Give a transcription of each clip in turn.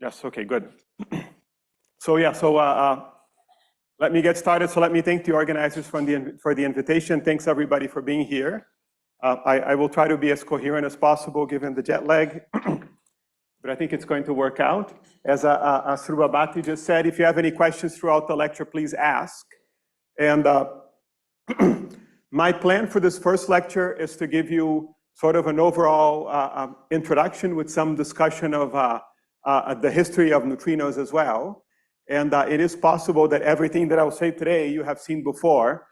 Yes, okay, good. So yeah, let me get started. So let me thank the organizers for the invitation. Thanks everybody for being here. I will try to be as coherent as possible given the jet lag, but I think it's going to work out. As Srubabati just said, if you have any questions throughout the lecture, please ask. And my plan for this first lecture is to give you sort of an overall introduction with some discussion of the history of neutrinos as well. And it is possible that everything that I'll say today you have seen before,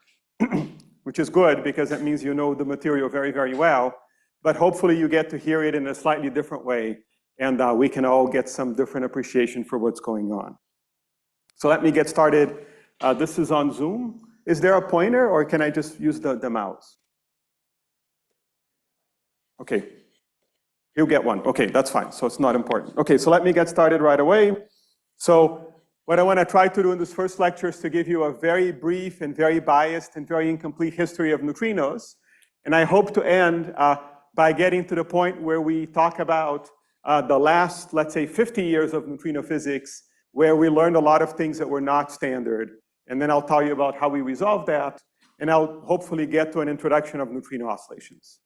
which is good because that means you know the material very, very well. But hopefully you get to hear it in a slightly different way, and we can all get some different appreciation for what's going on. So let me get started. This is on Zoom. Is there a pointer, or can I just use the mouse? Okay. You'll get one. Okay, that's fine. So it's not important. Okay, so let me get started right away. So what I want to try to do in this first lecture is to give you a very brief and very biased and very incomplete history of neutrinos. And I hope to end by getting to the point where we talk about the last, let's say, 50 years of neutrino physics, where we learned a lot of things that were not standard. And then I'll tell you about how we resolved that. And I'll hopefully get to an introduction of neutrino oscillations.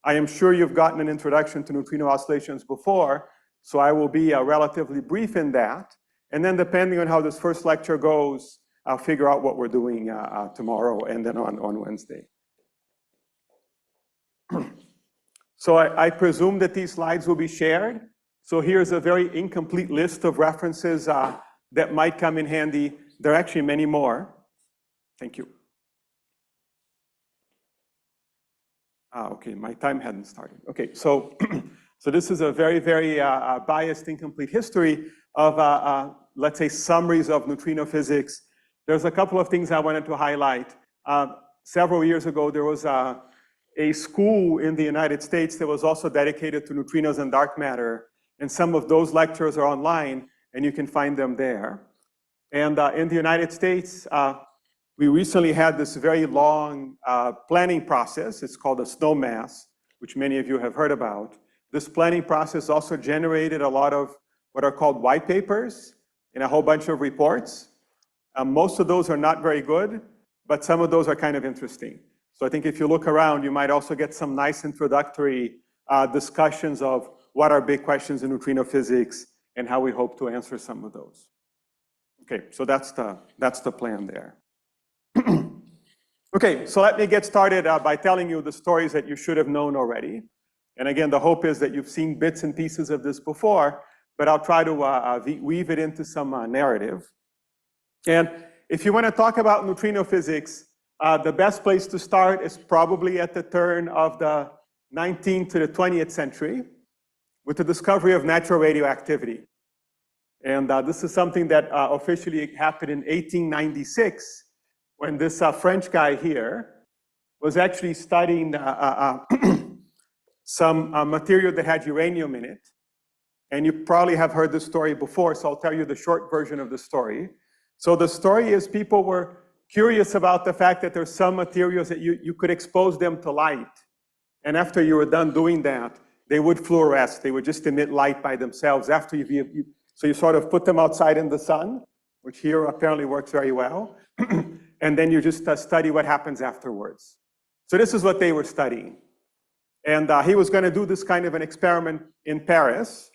I am sure you've gotten an introduction to neutrino oscillations before, so I will be relatively brief in that. And then depending on how this first lecture goes, I'll figure out what we're doing tomorrow and then on Wednesday. So I presume that these slides will be shared. So here's a very incomplete list of references that might come in handy. There are actually many more. Thank you. Okay, my time hadn't started. Okay, so this is a very, very biased, incomplete history of, let's say, summaries of neutrino physics. There's a couple of things I wanted to highlight. Several years ago, there was a school in the United States that was also dedicated to neutrinos and dark matter. And some of those lectures are online, and you can find them there. And in the United States, we recently had this very long planning process. It's called a snowmass, which many of you have heard about. This planning process also generated a lot of what are called white papers and a whole bunch of reports. Most of those are not very good, but some of those are kind of interesting. So I think if you look around, you might also get some nice introductory discussions of what are big questions in neutrino physics and how we hope to answer some of those. Okay, so that's the plan there. Okay, so let me get started by telling you the stories that you should have known already. And again, the hope is that you've seen bits and pieces of this before, but I'll try to weave it into some narrative. And if you want to talk about neutrino physics, the best place to start is probably at the turn of the 19th to the 20th century with the discovery of natural radioactivity. And this is something that officially happened in 1896 when this French guy here was actually studying some material that had uranium in it. And you probably have heard this story before, so I'll tell you the short version of the story. So the story is people were curious about the fact that there's some materials that you could expose them to light. And after you were done doing that, they would fluoresce. They would just emit light by themselves after so you sort of put them outside in the sun, which here apparently works very well. And then you just study what happens afterwards. So this is what they were studying. And he was going to do this kind of an experiment in Paris.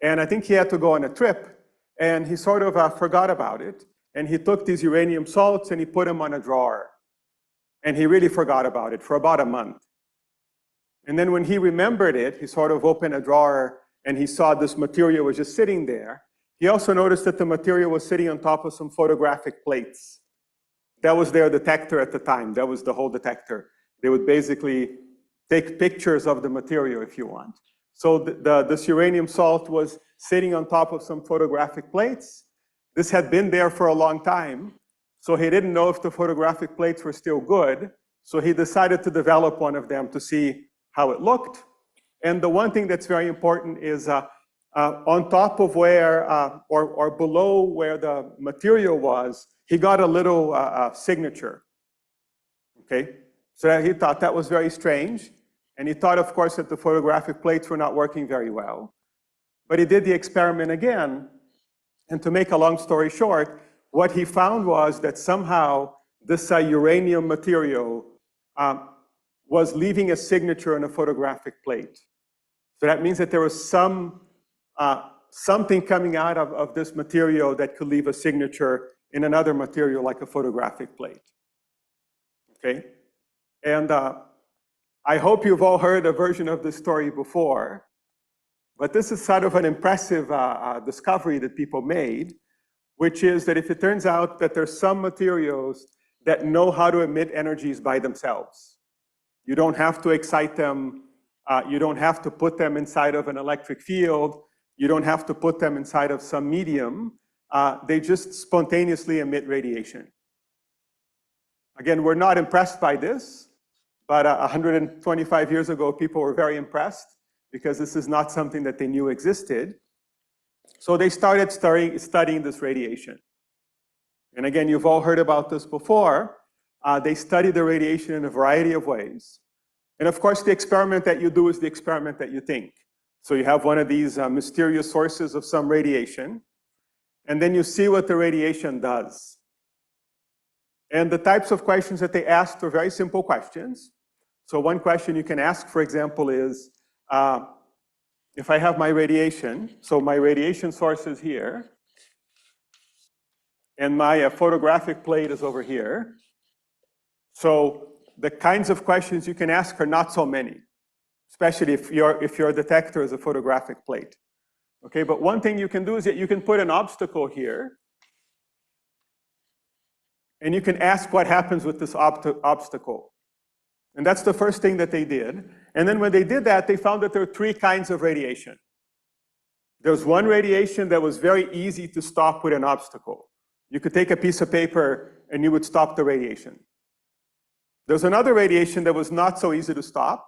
And I think he had to go on a trip. And he sort of forgot about it. And he took these uranium salts and he put them on a drawer. And he really forgot about it for about a month. And then when he remembered it, he sort of opened a drawer and he saw this material was just sitting there. He also noticed that the material was sitting on top of some photographic plates. That was their detector at the time. That was the whole detector. They would basically take pictures of the material if you want. So this uranium salt was sitting on top of some photographic plates. This had been there for a long time. So he didn't know if the photographic plates were still good. So he decided to develop one of them to see how it looked. And the one thing that's very important is on top of where, or below where the material was, he got a little signature, okay? So he thought that was very strange. And he thought, of course, that the photographic plates were not working very well. But he did the experiment again, And to make a long story short, what he found was that somehow this uranium material was leaving a signature on a photographic plate. So that means that there was something coming out of this material that could leave a signature in another material like a photographic plate. Okay? And I hope you've all heard a version of this story before, but this is sort of an impressive discovery that people made, which is that if it turns out that there's some materials that know how to emit energies by themselves, you don't have to excite them, you don't have to put them inside of an electric field, you don't have to put them inside of some medium, they just spontaneously emit radiation. Again, we're not impressed by this, but 125 years ago, people were very impressed because this is not something that they knew existed. So they started studying this radiation. And again, you've all heard about this before. They study the radiation in a variety of ways. And of course, the experiment that you do is the experiment that you think. So you have one of these mysterious sources of some radiation, and then you see what the radiation does. And the types of questions that they asked are very simple questions. So one question you can ask, for example, is, if I have my radiation, so my radiation source is here, and my photographic plate is over here. So the kinds of questions you can ask are not so many, especially if your detector is a photographic plate. Okay, but one thing you can do is that you can put an obstacle here, and you can ask what happens with this obstacle. And that's the first thing that they did. And then when they did that, they found that there are three kinds of radiation. There's one radiation that was very easy to stop with an obstacle. You could take a piece of paper and you would stop the radiation. There's another radiation that was not so easy to stop.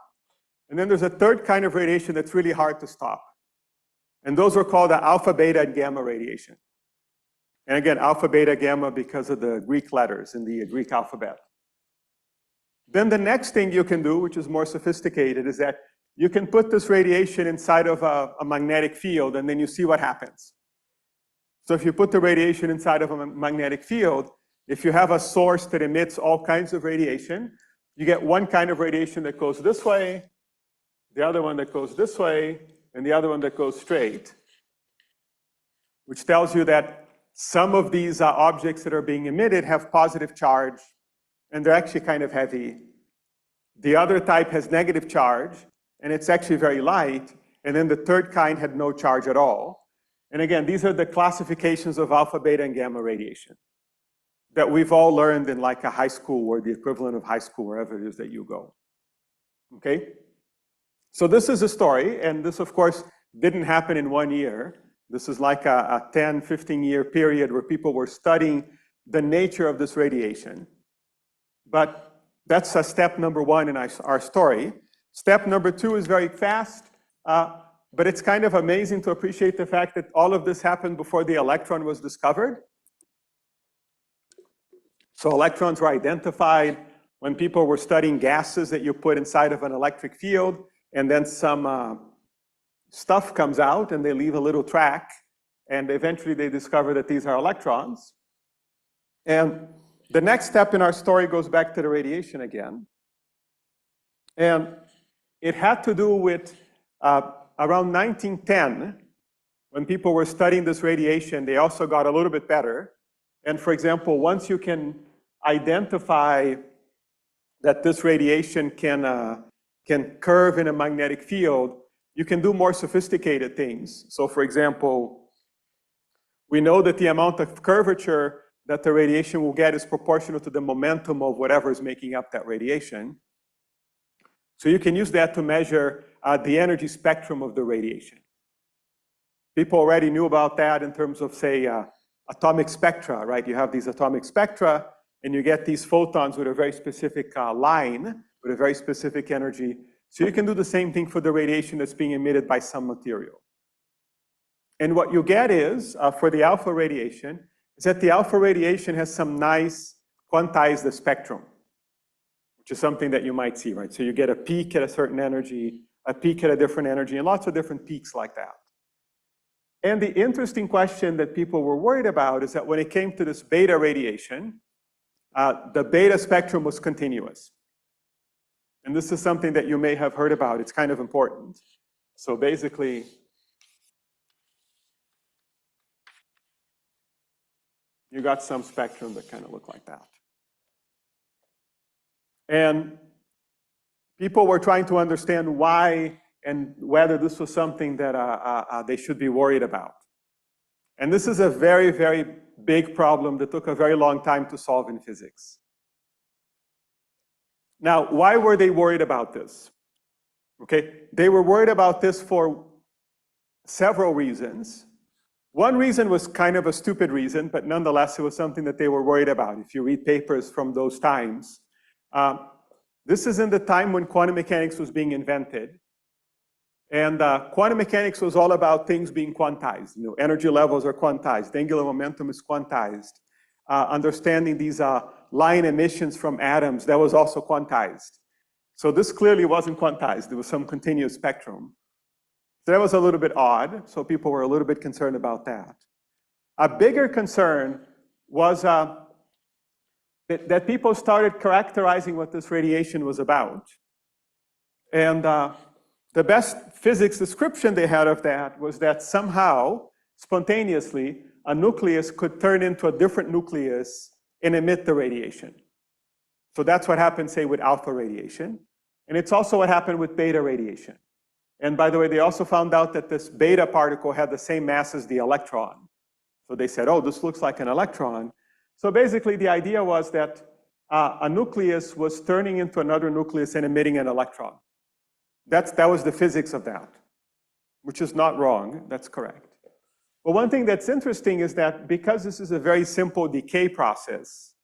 And then there's a third kind of radiation that's really hard to stop. And those were called the alpha, beta, and gamma radiation. And again, alpha, beta, gamma because of the Greek letters in the Greek alphabet. Then the next thing you can do, which is more sophisticated, is that you can put this radiation inside of a magnetic field, and then you see what happens. So if you put the radiation inside of a magnetic field, if you have a source that emits all kinds of radiation, you get one kind of radiation that goes this way, the other one that goes this way, and the other one that goes straight, which tells you that some of these objects that are being emitted have positive charge, and they're actually kind of heavy. The other type has negative charge, and it's actually very light, and then the third kind had no charge at all. And again, these are the classifications of alpha, beta, and gamma radiation that we've all learned in like a high school or the equivalent of high school, wherever it is that you go. Okay? So this is a story, and this, of course, didn't happen in 1 year. This is like a 10, 15-year period where people were studying the nature of this radiation. But that's step number one in our story. Step number two is very fast, but it's kind of amazing to appreciate the fact that all of this happened before the electron was discovered. So electrons were identified when people were studying gases that you put inside of an electric field, and then some stuff comes out and they leave a little track, and eventually they discover that these are electrons. And the next step in our story goes back to the radiation again. And it had to do with around 1910, when people were studying this radiation, they also got a little bit better. And for example, once you can identify that this radiation can curve in a magnetic field, you can do more sophisticated things. So for example, we know that the amount of curvature that the radiation will get is proportional to the momentum of whatever is making up that radiation. So you can use that to measure the energy spectrum of the radiation. People already knew about that in terms of, say, atomic spectra, right? You have these atomic spectra, and you get these photons with a very specific line, with a very specific energy. So you can do the same thing for the radiation that's being emitted by some material. And what you get is, for the alpha radiation, is that the alpha radiation has some nice quantized spectrum, which is something that you might see, right? So you get a peak at a certain energy, a peak at a different energy, and lots of different peaks like that. And the interesting question that people were worried about is that when it came to this beta radiation, the beta spectrum was continuous. And this is something that you may have heard about. It's kind of important. So basically, you got some spectrum that kind of look like that. And people were trying to understand why and whether this was something that they should be worried about. And this is a very, very big problem that took a very long time to solve in physics. Now, why were they worried about this? Okay, they were worried about this for several reasons. One reason was kind of a stupid reason, but nonetheless, it was something that they were worried about. If you read papers from those times, this is in the time when quantum mechanics was being invented. And quantum mechanics was all about things being quantized. You know, energy levels are quantized. Angular momentum is quantized. Understanding these line emissions from atoms, that was also quantized. So this clearly wasn't quantized. There was some continuous spectrum. So that was a little bit odd. So people were a little bit concerned about that. A bigger concern was that people started characterizing what this radiation was about. And the best physics description they had of that was that somehow, spontaneously, a nucleus could turn into a different nucleus and emit the radiation. So that's what happened, say, with alpha radiation. And it's also what happened with beta radiation. And by the way, they also found out that this beta particle had the same mass as the electron. So they said, oh, this looks like an electron. So basically, the idea was that a nucleus was turning into another nucleus and emitting an electron. That was the physics of that, which is not wrong. That's correct. But one thing that's interesting is that because this is a very simple decay process,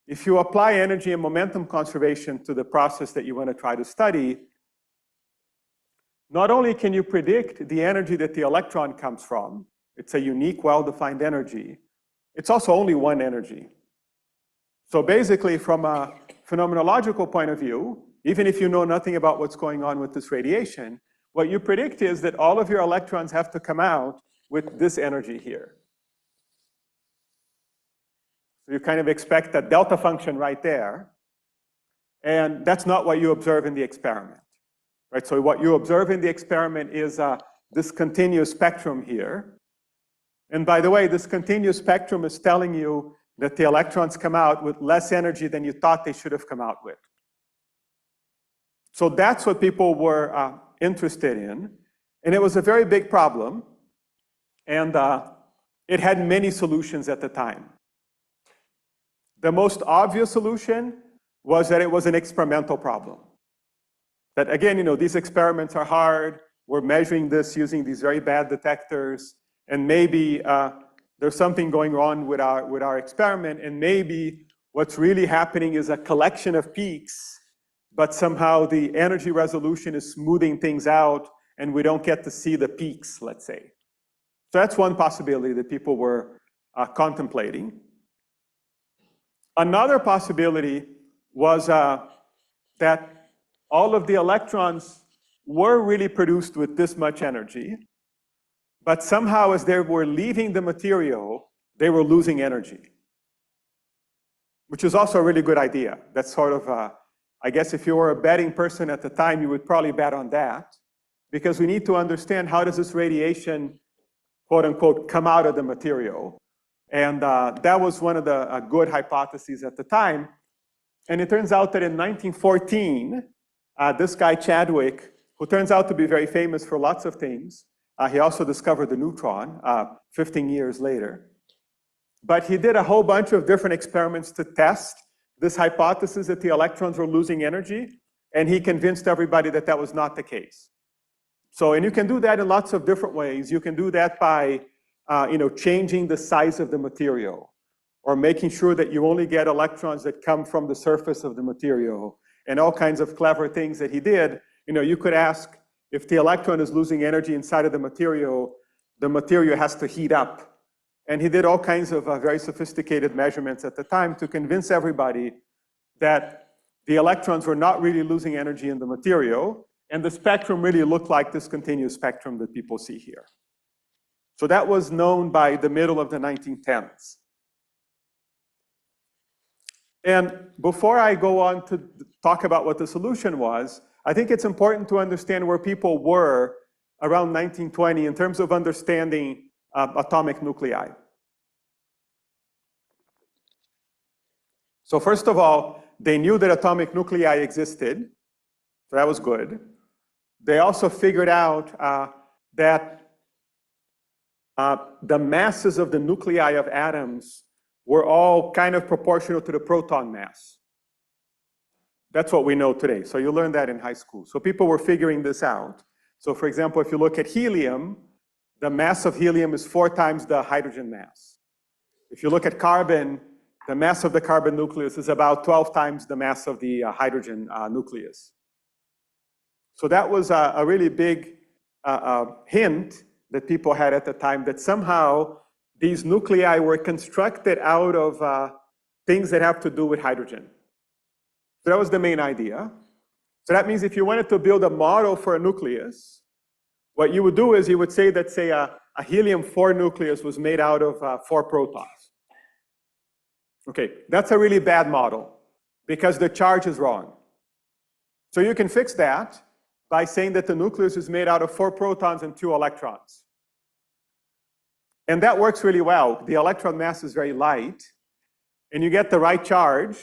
if you apply energy and momentum conservation to the process that you want to try to study, not only can you predict the energy that the electron comes from, it's a unique, well-defined energy, it's also only one energy. So basically, from a phenomenological point of view, even if you know nothing about what's going on with this radiation, what you predict is that all of your electrons have to come out with this energy here. So you kind of expect that delta function right there, and that's not what you observe in the experiment, right? So what you observe in the experiment is this continuous spectrum here. And by the way, this continuous spectrum is telling you that the electrons come out with less energy than you thought they should have come out with. So that's what people were interested in. And it was a very big problem. And it had many solutions at the time. The most obvious solution was that it was an experimental problem. That again, you know, these experiments are hard. We're measuring this using these very bad detectors. And maybe there's something going on with our experiment. And maybe what's really happening is a collection of peaks, but somehow the energy resolution is smoothing things out and we don't get to see the peaks, let's say. So that's one possibility that people were contemplating. Another possibility was that all of the electrons were really produced with this much energy, but somehow as they were leaving the material, they were losing energy, which is also a really good idea. That's sort of, I guess if you were a betting person at the time, you would probably bet on that, because we need to understand how does this radiation, quote unquote, come out of the material. And that was one of the good hypotheses at the time. And it turns out that in 1914, this guy Chadwick, who turns out to be very famous for lots of things, he also discovered the neutron 15 years later. But he did a whole bunch of different experiments to test this hypothesis that the electrons were losing energy, and he convinced everybody that that was not the case. So, and you can do that in lots of different ways. You can do that by changing the size of the material, or making sure that you only get electrons that come from the surface of the material, and all kinds of clever things that he did. You know, you could ask, if the electron is losing energy inside of the material has to heat up. And he did all kinds of very sophisticated measurements at the time to convince everybody that the electrons were not really losing energy in the material, and the spectrum really looked like this continuous spectrum that people see here. So that was known by the middle of the 1910s. And before I go on to talk about what the solution was, I think it's important to understand where people were around 1920 in terms of understanding atomic nuclei. So first of all, they knew that atomic nuclei existed, so that was good. They also figured out that the masses of the nuclei of atoms were all kind of proportional to the proton mass. That's what we know today. So you learned that in high school. So people were figuring this out. So for example, if you look at helium, the mass of helium is 4 times the hydrogen mass. If you look at carbon, the mass of the carbon nucleus is about 12 times the mass of the hydrogen nucleus. So that was a really big hint that people had at the time that somehow these nuclei were constructed out of things that have to do with hydrogen. So that was the main idea. So that means if you wanted to build a model for a nucleus, what you would do is you would say that, say, a helium-4 nucleus was made out of 4 protons. Okay, that's a really bad model because the charge is wrong. So you can fix that by saying that the nucleus is made out of 4 protons and 2 electrons. And that works really well. The electron mass is very light, and you get the right charge.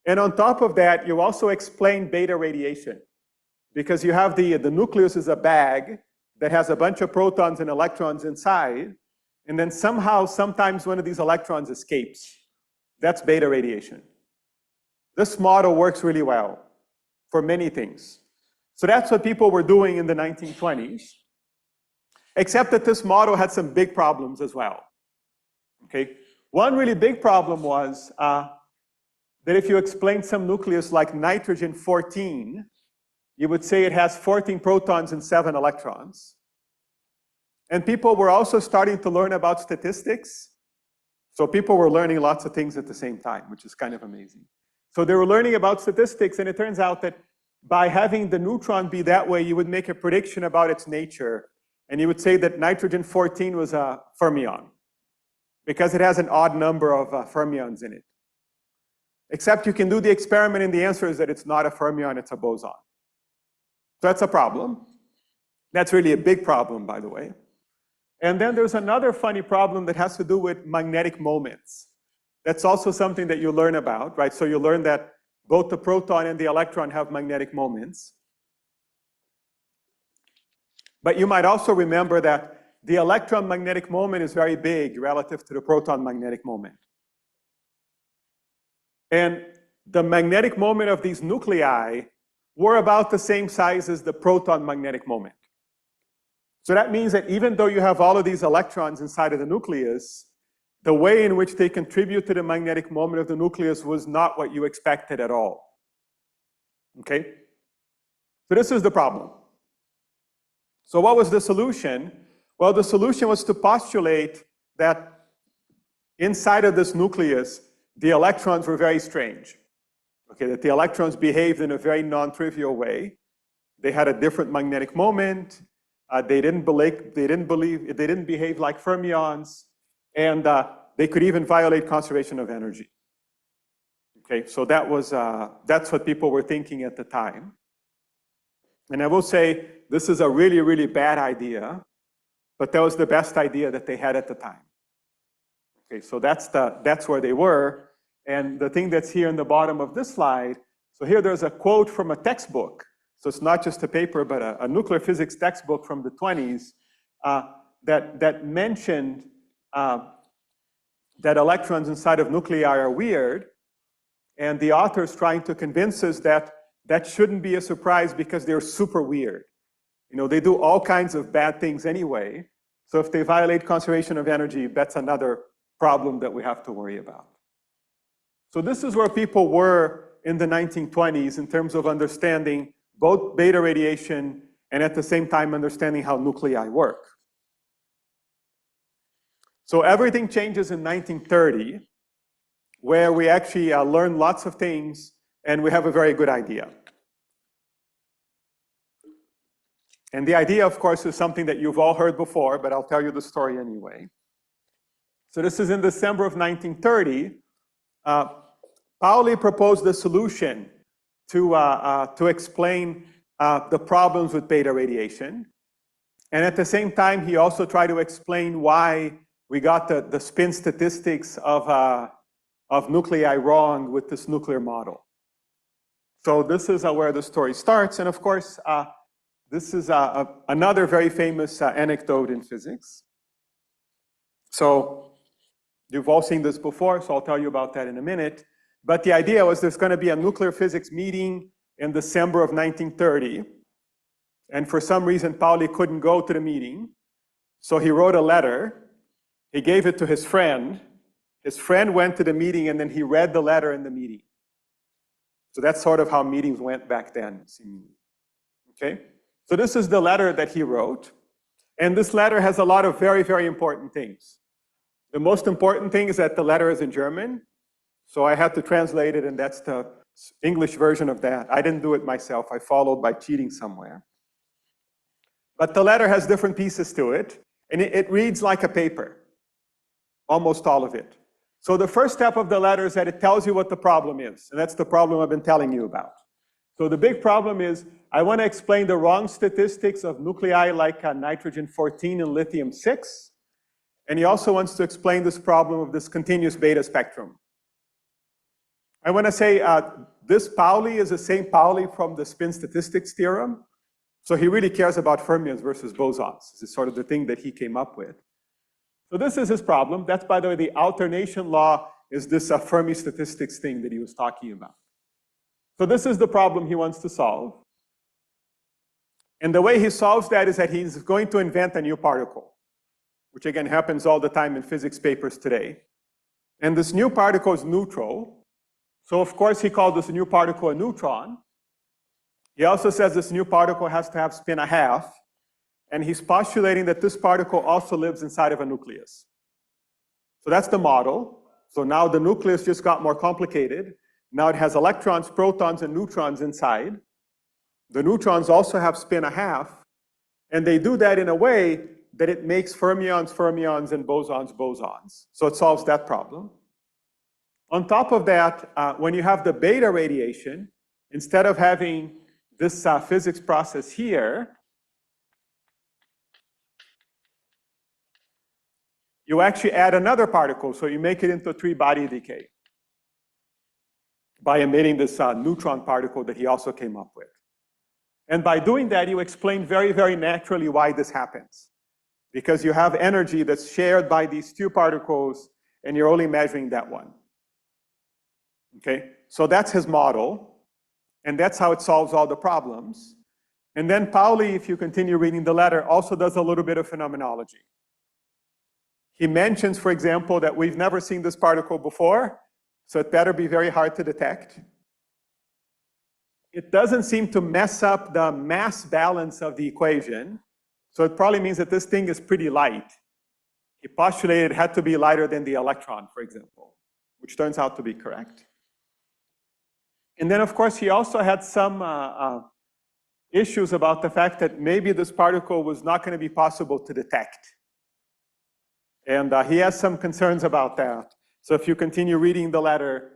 And on top of that, you also explain beta radiation, because you have the nucleus is a bag that has a bunch of protons and electrons inside, and then somehow, sometimes one of these electrons escapes. That's beta radiation. This model works really well for many things. So that's what people were doing in the 1920s, except that this model had some big problems as well. Okay? One really big problem was that if you explain some nucleus like nitrogen-14, you would say it has 14 protons and 7 electrons. And people were also starting to learn about statistics. So people were learning lots of things at the same time, which is kind of amazing. So they were learning about statistics, and it turns out that by having the neutron be that way, you would make a prediction about its nature. And you would say that nitrogen-14 was a fermion, because it has an odd number of fermions in it. Except you can do the experiment, and the answer is that it's not a fermion, it's a boson. So that's a problem. That's really a big problem, by the way. And then there's another funny problem that has to do with magnetic moments. That's also something that you learn about, right? So you learn that both the proton and the electron have magnetic moments. But you might also remember that the electron magnetic moment is very big relative to the proton magnetic moment. And the magnetic moment of these nuclei were about the same size as the proton magnetic moment. So that means that even though you have all of these electrons inside of the nucleus, the way in which they contribute to the magnetic moment of the nucleus was not what you expected at all. Okay? So this is the problem. So what was the solution? Well, the solution was to postulate that inside of this nucleus, the electrons were very strange. Okay, that the electrons behaved in a very non-trivial way. They had a different magnetic moment. They didn't behave like fermions, and they could even violate conservation of energy. Okay, so that's what people were thinking at the time. And I will say, this is a really, really bad idea, but that was the best idea that they had at the time. Okay, so that's where they were. And the thing that's here in the bottom of this slide, so here there's a quote from a textbook. So it's not just a paper, but a nuclear physics textbook from the 20s that mentioned that electrons inside of nuclei are weird. And the author's trying to convince us that that shouldn't be a surprise because they're super weird. You know, they do all kinds of bad things anyway. So if they violate conservation of energy, that's another problem that we have to worry about. So this is where people were in the 1920s in terms of understanding both beta radiation and at the same time understanding how nuclei work. So everything changes in 1930, where we actually learn lots of things and we have a very good idea. And the idea, of course, is something that you've all heard before, but I'll tell you the story anyway. So this is in December of 1930. Pauli proposed a solution to explain the problems with beta radiation. And at the same time, he also tried to explain why we got the spin statistics of nuclei wrong with this nuclear model. So this is where the story starts. And of course, this is another very famous anecdote in physics. So you've all seen this before, so I'll tell you about that in a minute. But the idea was there's going to be a nuclear physics meeting in December of 1930. And for some reason, Pauli couldn't go to the meeting. So he wrote a letter. He gave it to his friend. His friend went to the meeting, and then he read the letter in the meeting. So that's sort of how meetings went back then, seemingly. Okay? So this is the letter that he wrote. And this letter has a lot of very, very important things. The most important thing is that the letter is in German. So I had to translate it, and that's the English version of that. I didn't do it myself. I followed by cheating somewhere. But the letter has different pieces to it, and it reads like a paper, almost all of it. So the first step of the letter is that it tells you what the problem is, and that's the problem I've been telling you about. So the big problem is I want to explain the wrong statistics of nuclei like nitrogen-14 and lithium-6, and he also wants to explain this problem of this continuous beta spectrum. I want to say this Pauli is the same Pauli from the spin statistics theorem. So he really cares about fermions versus bosons. This is sort of the thing that he came up with. So this is his problem. That's, by the way, the alternation law is this Fermi statistics thing that he was talking about. So this is the problem he wants to solve. And the way he solves that is that he's going to invent a new particle, which again happens all the time in physics papers today. And this new particle is neutral. So of course he called this new particle a neutron. He also says this new particle has to have spin 1/2, and he's postulating that this particle also lives inside of a nucleus. So that's the model. So now the nucleus just got more complicated. Now it has electrons, protons, and neutrons inside. The neutrons also have spin 1/2, and they do that in a way that it makes fermions, fermions, and bosons, bosons. So it solves that problem. On top of that, when you have the beta radiation, instead of having this physics process here, you actually add another particle, so you make it into a 3-body decay by emitting this neutron particle that he also came up with. And by doing that, you explain very, very naturally why this happens. Because you have energy that's shared by these two particles, and you're only measuring that one. Okay, so that's his model. And that's how it solves all the problems. And then Pauli, if you continue reading the letter, also does a little bit of phenomenology. He mentions, for example, that we've never seen this particle before, so it better be very hard to detect. It doesn't seem to mess up the mass balance of the equation, so it probably means that this thing is pretty light. He postulated it had to be lighter than the electron, for example, which turns out to be correct. And then, of course, he also had some issues about the fact that maybe this particle was not going to be possible to detect. And he has some concerns about that. So if you continue reading the letter,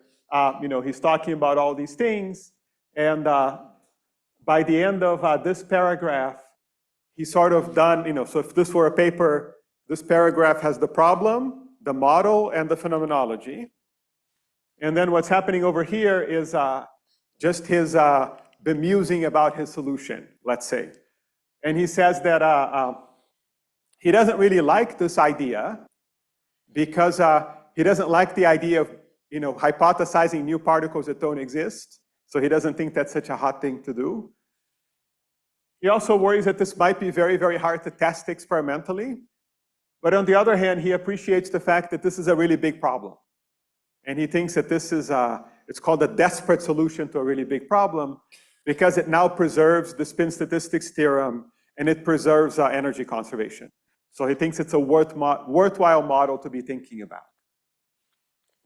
he's talking about all these things. And by the end of this paragraph, he's sort of done, so if this were a paper, this paragraph has the problem, the model, and the phenomenology. And then what's happening over here is just his bemusing about his solution, let's say. And he says that he doesn't really like this idea because he doesn't like the idea of hypothesizing new particles that don't exist. So he doesn't think that's such a hot thing to do. He also worries that this might be very, very hard to test experimentally. But on the other hand, he appreciates the fact that this is a really big problem. And he thinks that this is, it's called a desperate solution to a really big problem because it now preserves the spin statistics theorem and it preserves energy conservation. So he thinks it's a worthwhile model to be thinking about.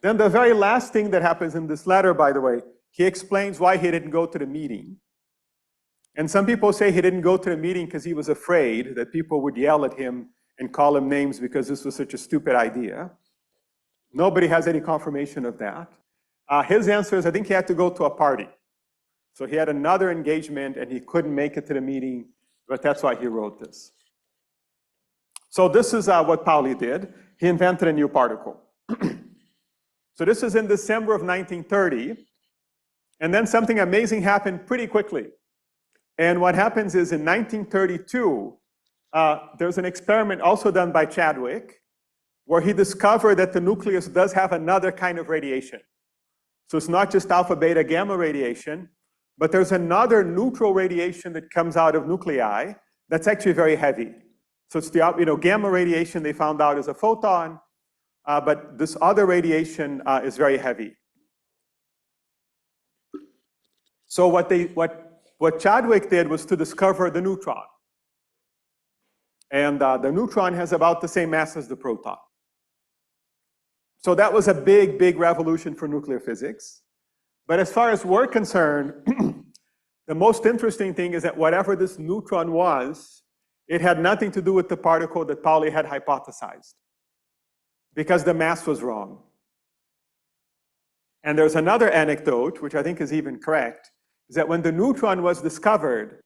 Then the very last thing that happens in this letter, by the way, he explains why he didn't go to the meeting. And some people say he didn't go to the meeting because he was afraid that people would yell at him and call him names because this was such a stupid idea. Nobody has any confirmation of that. His answer is, I think he had to go to a party. So he had another engagement and he couldn't make it to the meeting, but that's why he wrote this. So this is what Pauli did. He invented a new particle. So this is in December of 1930. And then something amazing happened pretty quickly. And what happens is in 1932, there's an experiment also done by Chadwick where he discovered that the nucleus does have another kind of radiation. So it's not just alpha, beta, gamma radiation, but there's another neutral radiation that comes out of nuclei that's actually very heavy. So it's the gamma radiation they found out is a photon, but this other radiation is very heavy. So what Chadwick did was to discover the neutron. And the neutron has about the same mass as the proton. So that was a big, big revolution for nuclear physics. But as far as we're concerned, the most interesting thing is that whatever this neutron was, it had nothing to do with the particle that Pauli had hypothesized, because the mass was wrong. And there's another anecdote, which I think is even correct, is that when the neutron was discovered,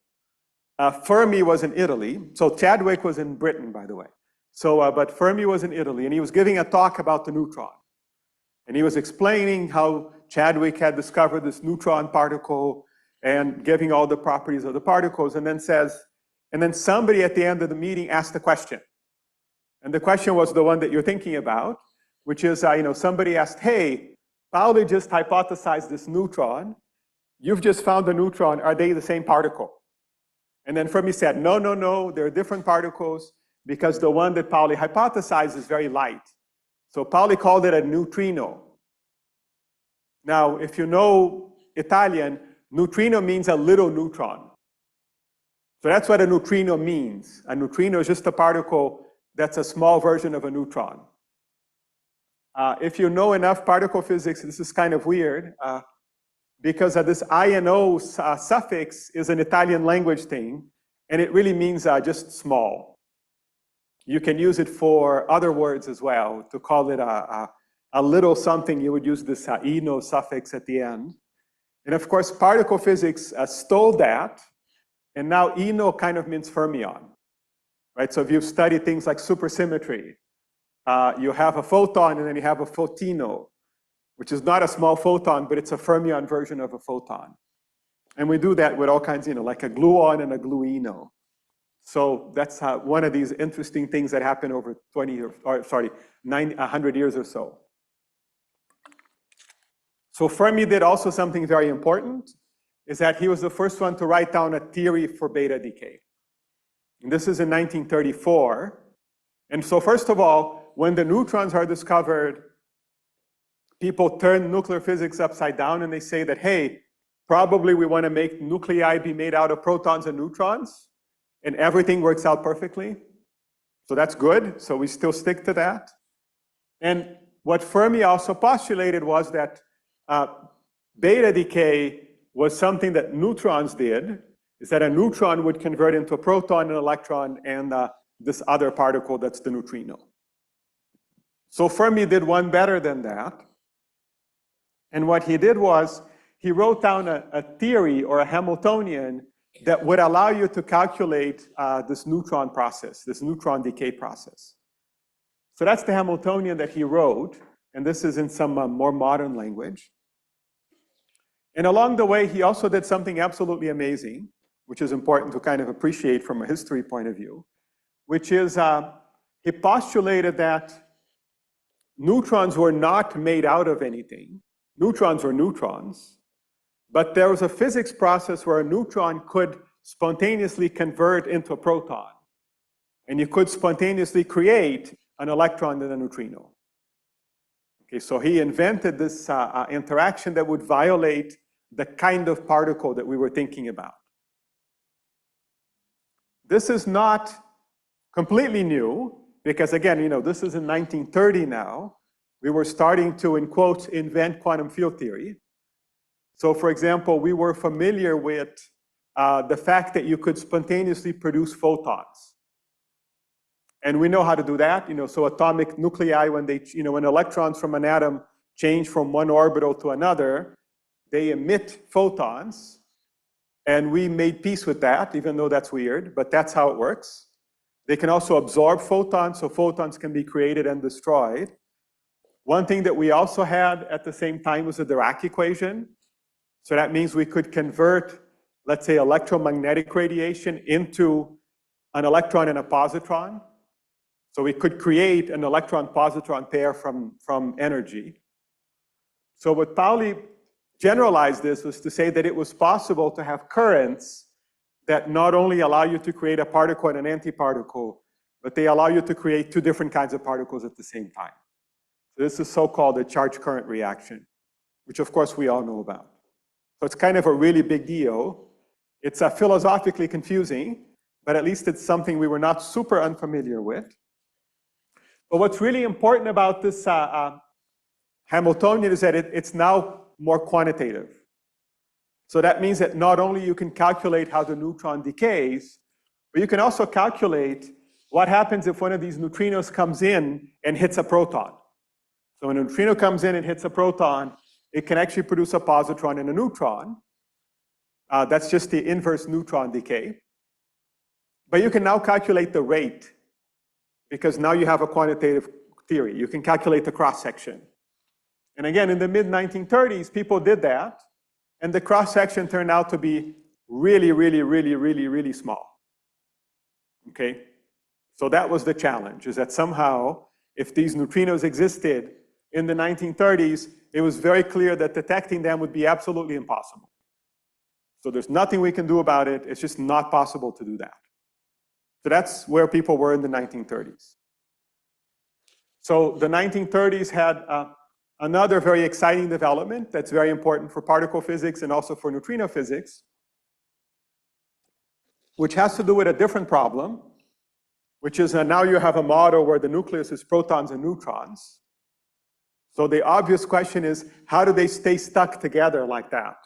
Fermi was in Italy. So Chadwick was in Britain, by the way. So, but Fermi was in Italy, and he was giving a talk about the neutron. And he was explaining how Chadwick had discovered this neutron particle and giving all the properties of the particles, and then somebody at the end of the meeting asked a question. And the question was the one that you're thinking about, which is, somebody asked, hey, Pauli just hypothesized this neutron. You've just found a neutron. Are they the same particle? And then Fermi said, no, no, no, they're different particles because the one that Pauli hypothesized is very light. So Pauli called it a neutrino. Now, if you know Italian, neutrino means a little neutron. So that's what a neutrino means. A neutrino is just a particle that's a small version of a neutron. If you know enough particle physics, this is kind of weird, because this INO suffix is an Italian language thing, and it really means just small. You can use it for other words as well. To call it a little something, you would use this ino suffix at the end. And of course, particle physics stole that, and now ino kind of means fermion, right? So if you've studied things like supersymmetry, you have a photon and then you have a photino, which is not a small photon, but it's a fermion version of a photon. And we do that with all kinds, like a gluon and a gluino. So that's one of these interesting things that happen over 100 years or so. So Fermi did also something very important, is that he was the first one to write down a theory for beta decay. And this is in 1934. And so first of all, when the neutrons are discovered, people turn nuclear physics upside down and they say that, hey, probably we want to make nuclei be made out of protons and neutrons, and everything works out perfectly. So that's good. So we still stick to that. And what Fermi also postulated was that beta decay was something that neutrons did, is that a neutron would convert into a proton, an electron, and this other particle that's the neutrino. So Fermi did one better than that. And what he did was, he wrote down a theory or a Hamiltonian that would allow you to calculate this neutron process, this neutron decay process. So that's the Hamiltonian that he wrote, and this is in some more modern language. And along the way, he also did something absolutely amazing, which is important to kind of appreciate from a history point of view, which is he postulated that neutrons were not made out of anything. Neutrons were neutrons. But there was a physics process where a neutron could spontaneously convert into a proton. And you could spontaneously create an electron and a neutrino. Okay, so he invented this interaction that would violate the kind of particle that we were thinking about. This is not completely new, because again, this is in 1930 now. We were starting to, in quotes, invent quantum field theory. So for example, we were familiar with the fact that you could spontaneously produce photons. And we know how to do that, so atomic nuclei, when when electrons from an atom change from one orbital to another, they emit photons. And we made peace with that, even though that's weird, but that's how it works. They can also absorb photons, so photons can be created and destroyed. One thing that we also had at the same time was the Dirac equation. So that means we could convert, let's say, electromagnetic radiation into an electron and a positron. So we could create an electron-positron pair from energy. So what Pauli generalized this was to say that it was possible to have currents that not only allow you to create a particle and an antiparticle, but they allow you to create two different kinds of particles at the same time. So this is so-called a charge current reaction, which of course we all know about. So it's kind of a really big deal. It's philosophically confusing, but at least it's something we were not super unfamiliar with. But what's really important about this Hamiltonian is that it's now more quantitative. So that means that not only you can calculate how the neutron decays, but you can also calculate what happens if one of these neutrinos comes in and hits a proton. So when a neutrino comes in and hits a proton, it can actually produce a positron and a neutron. That's just the inverse neutron decay. But you can now calculate the rate, because now you have a quantitative theory. You can calculate the cross-section. And again, in the mid-1930s, people did that, and the cross-section turned out to be really, really, really, really, really small. Okay? So that was the challenge, is that somehow, if these neutrinos existed in the 1930s, it was very clear that detecting them would be absolutely impossible. So there's nothing we can do about it. It's just not possible to do that. So that's where people were in the 1930s. So the 1930s had another very exciting development that's very important for particle physics and also for neutrino physics, which has to do with a different problem, which is now you have a model where the nucleus is protons and neutrons. So the obvious question is, how do they stay stuck together like that?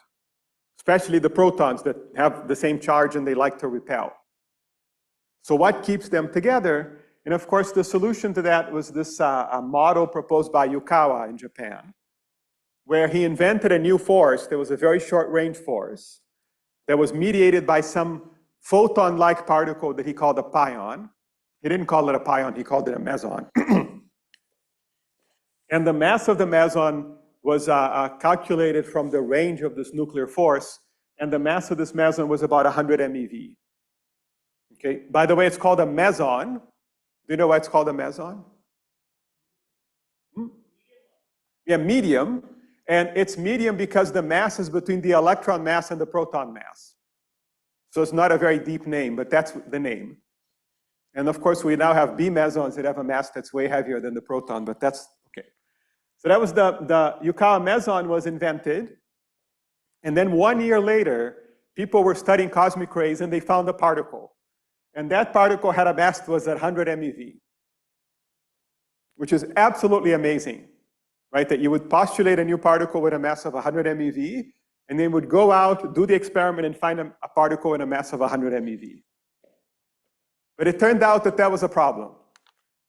Especially the protons that have the same charge and they like to repel. So what keeps them together? And of course, the solution to that was this model proposed by Yukawa in Japan, where he invented a new force. There was a very short-range force that was mediated by some photon-like particle that he called a pion. He didn't call it a pion, he called it a meson. And the mass of the meson was calculated from the range of this nuclear force, and the mass of this meson was about 100 MeV. Okay. By the way, it's called a meson. Do you know why it's called a meson? Yeah, medium. And it's medium because the mass is between the electron mass and the proton mass. So it's not a very deep name, but that's the name. And of course, we now have B mesons that have a mass that's way heavier than the proton, but that's okay. So that was the Yukawa meson was invented. And then 1 year later, people were studying cosmic rays and they found a particle. And that particle had a mass that was at 100 MeV, which is absolutely amazing, right? That you would postulate a new particle with a mass of 100 MeV, and then would go out, do the experiment, and find a particle with a mass of 100 MeV. But it turned out that that was a problem,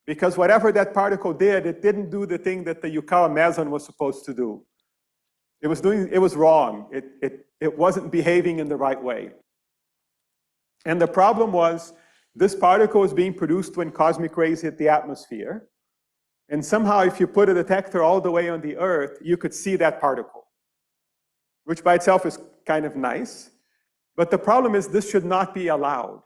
because whatever that particle did, it didn't do the thing that the Yukawa meson was supposed to do. It was wrong. It wasn't behaving in the right way. And the problem was, this particle was being produced when cosmic rays hit the atmosphere. And somehow, if you put a detector all the way on the Earth, you could see that particle, which by itself is kind of nice. But the problem is, this should not be allowed,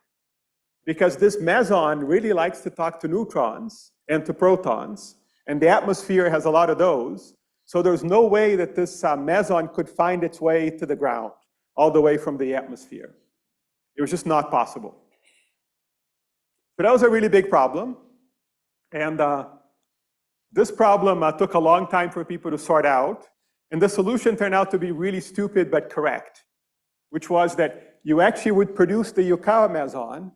because this meson really likes to talk to neutrons and to protons, and the atmosphere has a lot of those. So there's no way that this meson could find its way to the ground, all the way from the atmosphere. It was just not possible. But that was a really big problem. And this problem took a long time for people to sort out. And the solution turned out to be really stupid but correct, which was that you actually would produce the Yukawa meson,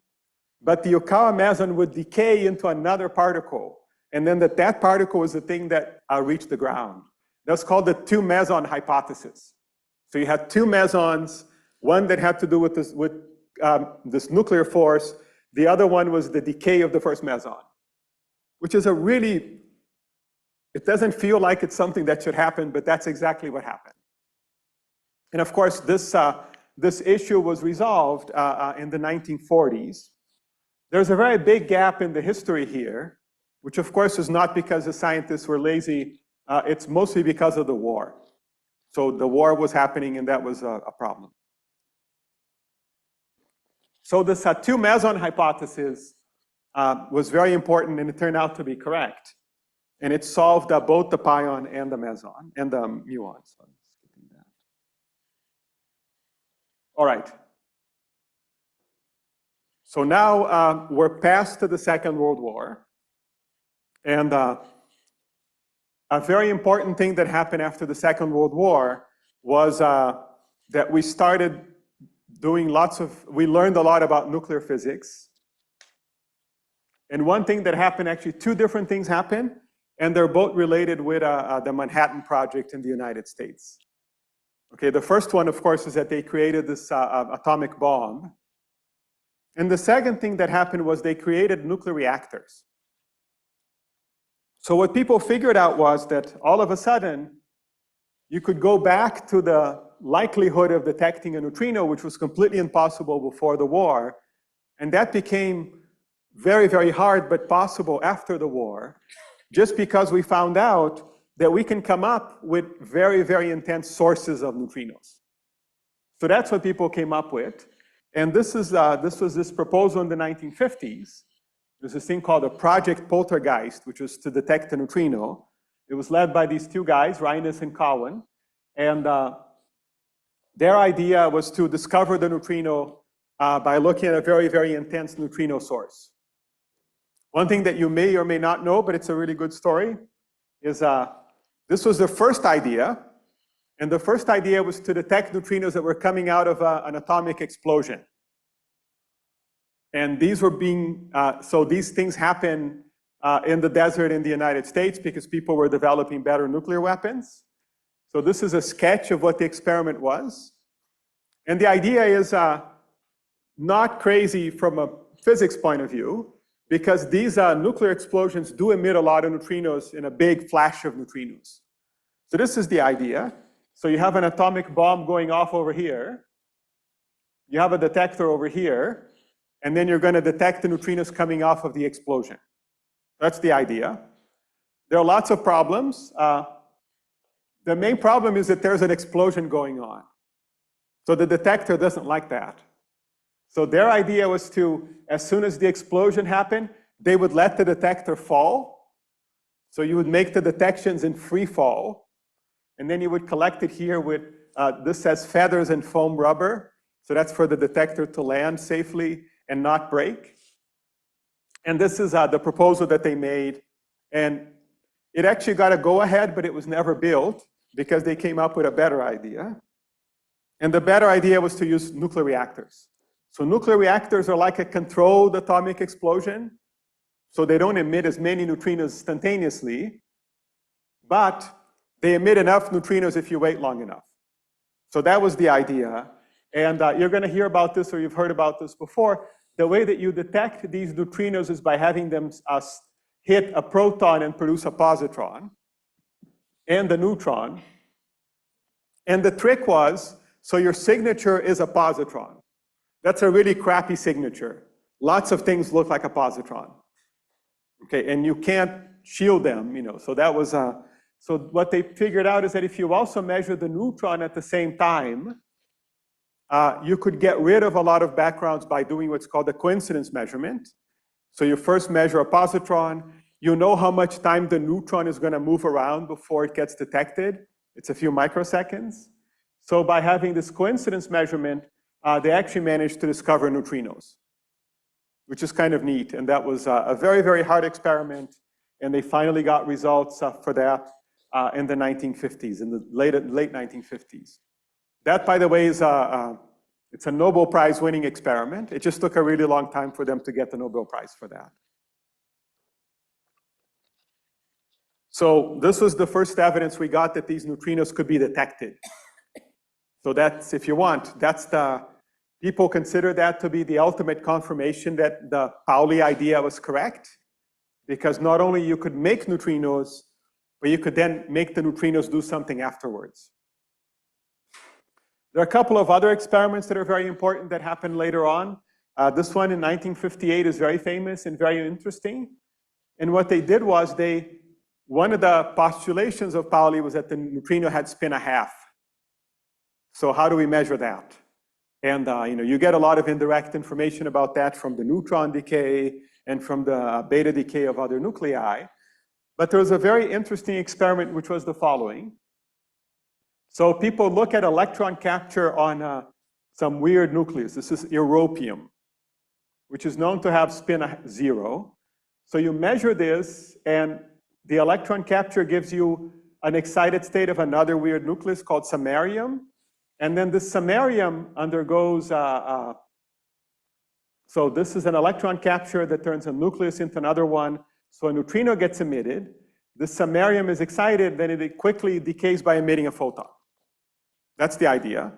but the Yukawa meson would decay into another particle. And then that particle was the thing that reached the ground. That's called the two meson hypothesis. So you had two mesons One that had to do with this nuclear force. The other one was the decay of the first meson, which is a really, it doesn't feel like it's something that should happen, but that's exactly what happened. And of course, this issue was resolved in the 1940s. There's a very big gap in the history here, which of course is not because the scientists were lazy. It's mostly because of the war. So the war was happening and that was a problem. So this two meson hypothesis was very important and it turned out to be correct. And it solved both the pion and the meson and the muon. So I'm skipping that. All right. So now we're past to the Second World War. And a very important thing that happened after the Second World War was that we started doing we learned a lot about nuclear physics. And one thing that happened, actually two different things happened, and they're both related with the Manhattan Project in the United States. Okay, the first one, of course, is that they created this atomic bomb. And the second thing that happened was they created nuclear reactors. So what people figured out was that all of a sudden, you could go back to the likelihood of detecting a neutrino, which was completely impossible before the war. And that became very, very hard, but possible after the war, just because we found out that we can come up with very, very intense sources of neutrinos. So that's what people came up with. And this was this proposal in the 1950s. There's this thing called a Project Poltergeist, which was to detect a neutrino. It was led by these two guys, Reines and Cowan. And their idea was to discover the neutrino by looking at a very, very intense neutrino source. One thing that you may or may not know, but it's a really good story, is this was the first idea. And the first idea was to detect neutrinos that were coming out of an atomic explosion. And these were so these things happen in the desert in the United States because people were developing better nuclear weapons. So this is a sketch of what the experiment was. And the idea is not crazy from a physics point of view, because these nuclear explosions do emit a lot of neutrinos in a big flash of neutrinos. So this is the idea. So you have an atomic bomb going off over here. You have a detector over here. And then you're going to detect the neutrinos coming off of the explosion. That's the idea. There are lots of problems. The main problem is that there's an explosion going on. So the detector doesn't like that. So their idea was to, as soon as the explosion happened, they would let the detector fall. So you would make the detections in free fall. And then you would collect it here with, this says feathers and foam rubber. So that's for the detector to land safely and not break. And this is the proposal that they made. And it actually got a go-ahead, but it was never built because they came up with a better idea. And the better idea was to use nuclear reactors. So nuclear reactors are like a controlled atomic explosion. So they don't emit as many neutrinos instantaneously, but they emit enough neutrinos if you wait long enough. So that was the idea. And you're going to hear about this, or you've heard about this before. The way that you detect these neutrinos is by having them hit a proton and produce a positron and a neutron. And the trick was, so your signature is a positron. That's a really crappy signature. Lots of things look like a positron. Okay, and you can't shield them, you know. So that was, so what they figured out is that if you also measure the neutron at the same time, you could get rid of a lot of backgrounds by doing what's called a coincidence measurement. So you first measure a positron. You know how much time the neutron is going to move around before it gets detected. It's a few microseconds. So by having this coincidence measurement, they actually managed to discover neutrinos, which is kind of neat. And that was a very, very hard experiment. And they finally got results for that in the 1950s, in the late 1950s. That, by the way, is it's a Nobel Prize winning experiment. It just took a really long time for them to get the Nobel Prize for that. So this was the first evidence we got that these neutrinos could be detected. So that's, if you want, that's the, people consider that to be the ultimate confirmation that the Pauli idea was correct, because not only you could make neutrinos, but you could then make the neutrinos do something afterwards. There are a couple of other experiments that are very important that happened later on. This one in 1958 is very famous and very interesting. And what they did was one of the postulations of Pauli was that the neutrino had spin a half. So how do we measure that? And you get a lot of indirect information about that from the neutron decay and from the beta decay of other nuclei. But there was a very interesting experiment which was the following. So people look at electron capture on some weird nucleus. This is europium, which is known to have spin 0. So you measure this, and the electron capture gives you an excited state of another weird nucleus called samarium. And then this samarium undergoes, so this is an electron capture that turns a nucleus into another one. So a neutrino gets emitted. The samarium is excited, then it quickly decays by emitting a photon. That's the idea.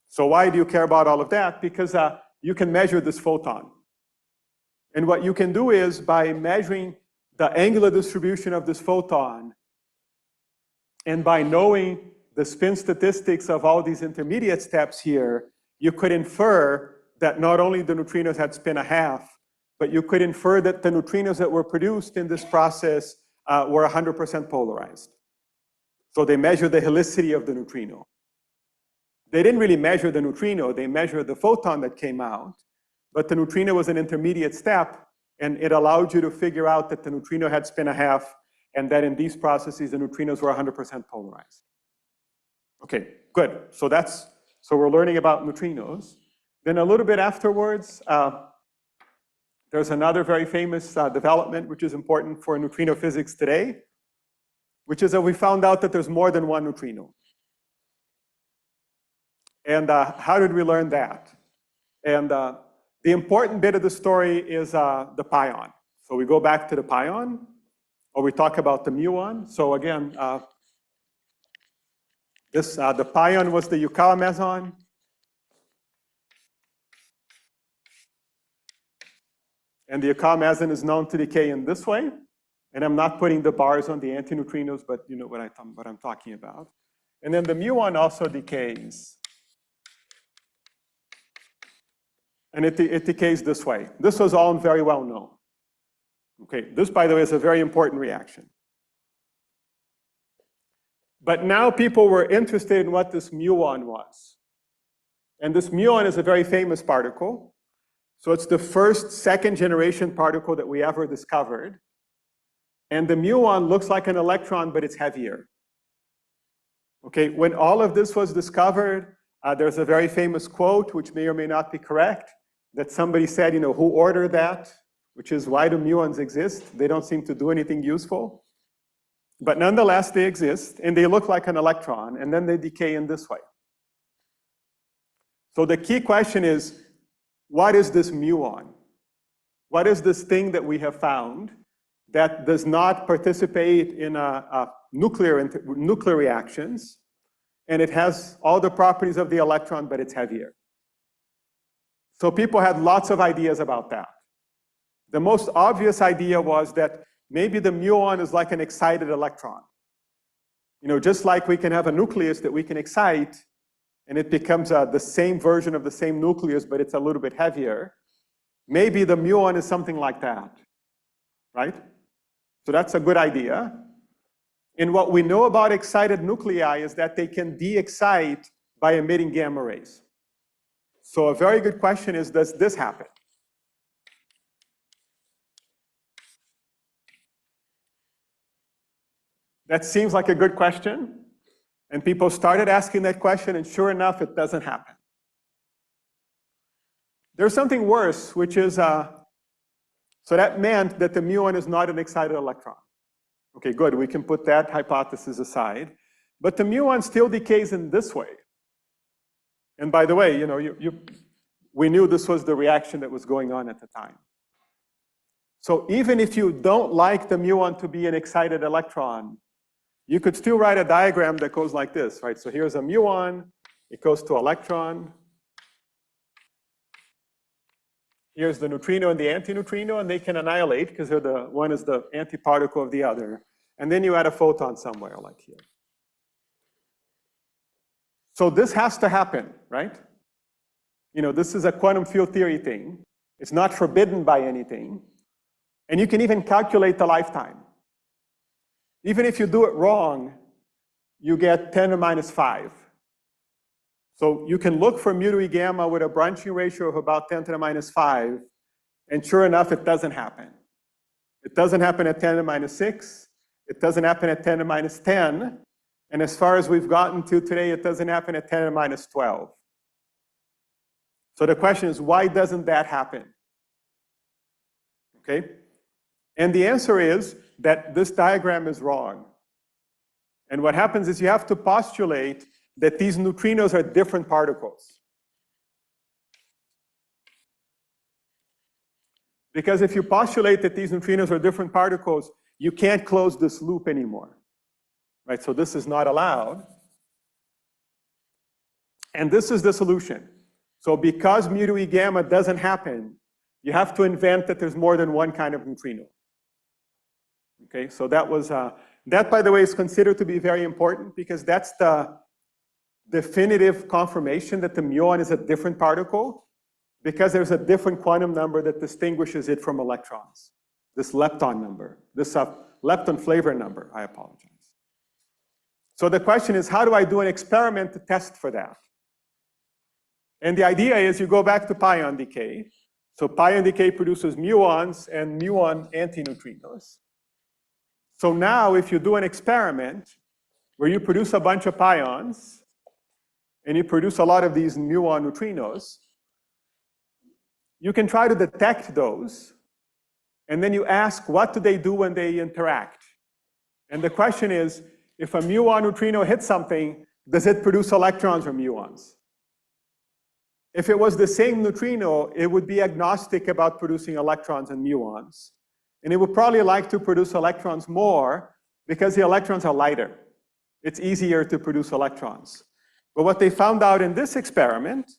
So why do you care about all of that? Because you can measure this photon. And what you can do is, by measuring the angular distribution of this photon, and by knowing the spin statistics of all these intermediate steps here, you could infer that not only the neutrinos had spin a half, but you could infer that the neutrinos that were produced in this process were 100% polarized. So they measured the helicity of the neutrino. They didn't really measure the neutrino, they measured the photon that came out, but the neutrino was an intermediate step, and it allowed you to figure out that the neutrino had spin a half, and that in these processes, the neutrinos were 100% polarized. Okay, good. So we're learning about neutrinos. Then a little bit afterwards, there's another very famous development which is important for neutrino physics today, which is that we found out that there's more than one neutrino. And how did we learn that? And the important bit of the story is the pion. So we go back to the pion, or we talk about the muon. So again, the pion was the Yukawa meson. And the Yukawa meson is known to decay in this way. And I'm not putting the bars on the antineutrinos, but you know what I'm talking about. And then the muon also decays. And it decays this way. This was all very well known. Okay, this, by the way, is a very important reaction. But now people were interested in what this muon was. And this muon is a very famous particle. So it's the first second-generation particle that we ever discovered. And the muon looks like an electron, but it's heavier. Okay, when all of this was discovered, there's a very famous quote, which may or may not be correct, that somebody said, who ordered that? Which is, why do muons exist? They don't seem to do anything useful. But nonetheless, they exist, and they look like an electron, and then they decay in this way. So the key question is, what is this muon? What is this thing that we have found that does not participate in nuclear reactions, and it has all the properties of the electron, but it's heavier? So people had lots of ideas about that. The most obvious idea was that maybe the muon is like an excited electron. Just like we can have a nucleus that we can excite, and it becomes the same version of the same nucleus, but it's a little bit heavier. Maybe the muon is something like that, right? So that's a good idea. And what we know about excited nuclei is that they can de-excite by emitting gamma rays. So a very good question is, does this happen? That seems like a good question. And people started asking that question, and sure enough, it doesn't happen. There's something worse, which is, so that meant that the muon is not an excited electron. Okay, good, we can put that hypothesis aside. But the muon still decays in this way. And by the way, we knew this was the reaction that was going on at the time. So even if you don't like the muon to be an excited electron, you could still write a diagram that goes like this, right? So here's a muon, It goes to electron. Here's the neutrino and the antineutrino, and they can annihilate because one is the antiparticle of the other. And then you add a photon somewhere, like here. So this has to happen, right? You know, this is a quantum field theory thing. It's not forbidden by anything. And you can even calculate the lifetime. Even if you do it wrong, you get 10 to the minus 5. So you can look for mu to E gamma with a branching ratio of about 10 to the minus 5, and sure enough, it doesn't happen. It doesn't happen at 10 to the minus 6. It doesn't happen at 10 to the minus 10. And as far as we've gotten to today, it doesn't happen at 10 to the minus 12. So the question is, why doesn't that happen? Okay? And the answer is that this diagram is wrong. And what happens is you have to postulate that these neutrinos are different particles. Because if you postulate that these neutrinos are different particles, you can't close this loop anymore. Right? So this is not allowed. And this is the solution. So because mu to E gamma doesn't happen, you have to invent that there's more than one kind of neutrino. Okay, so that was, that by the way is considered to be very important because that's the definitive confirmation that the muon is a different particle because there's a different quantum number that distinguishes it from electrons. This lepton number, this lepton flavor number, I apologize. So the question is, how do I do an experiment to test for that? And the idea is you go back to pion decay. So pion decay produces muons and muon antineutrinos. So now if you do an experiment where you produce a bunch of pions and you produce a lot of these muon neutrinos, you can try to detect those, and then you ask, what do they do when they interact? And the question is, if a muon neutrino hits something, does it produce electrons or muons? If it was the same neutrino, it would be agnostic about producing electrons and muons. And it would probably like to produce electrons more because the electrons are lighter. It's easier to produce electrons. But what they found out in this experiment,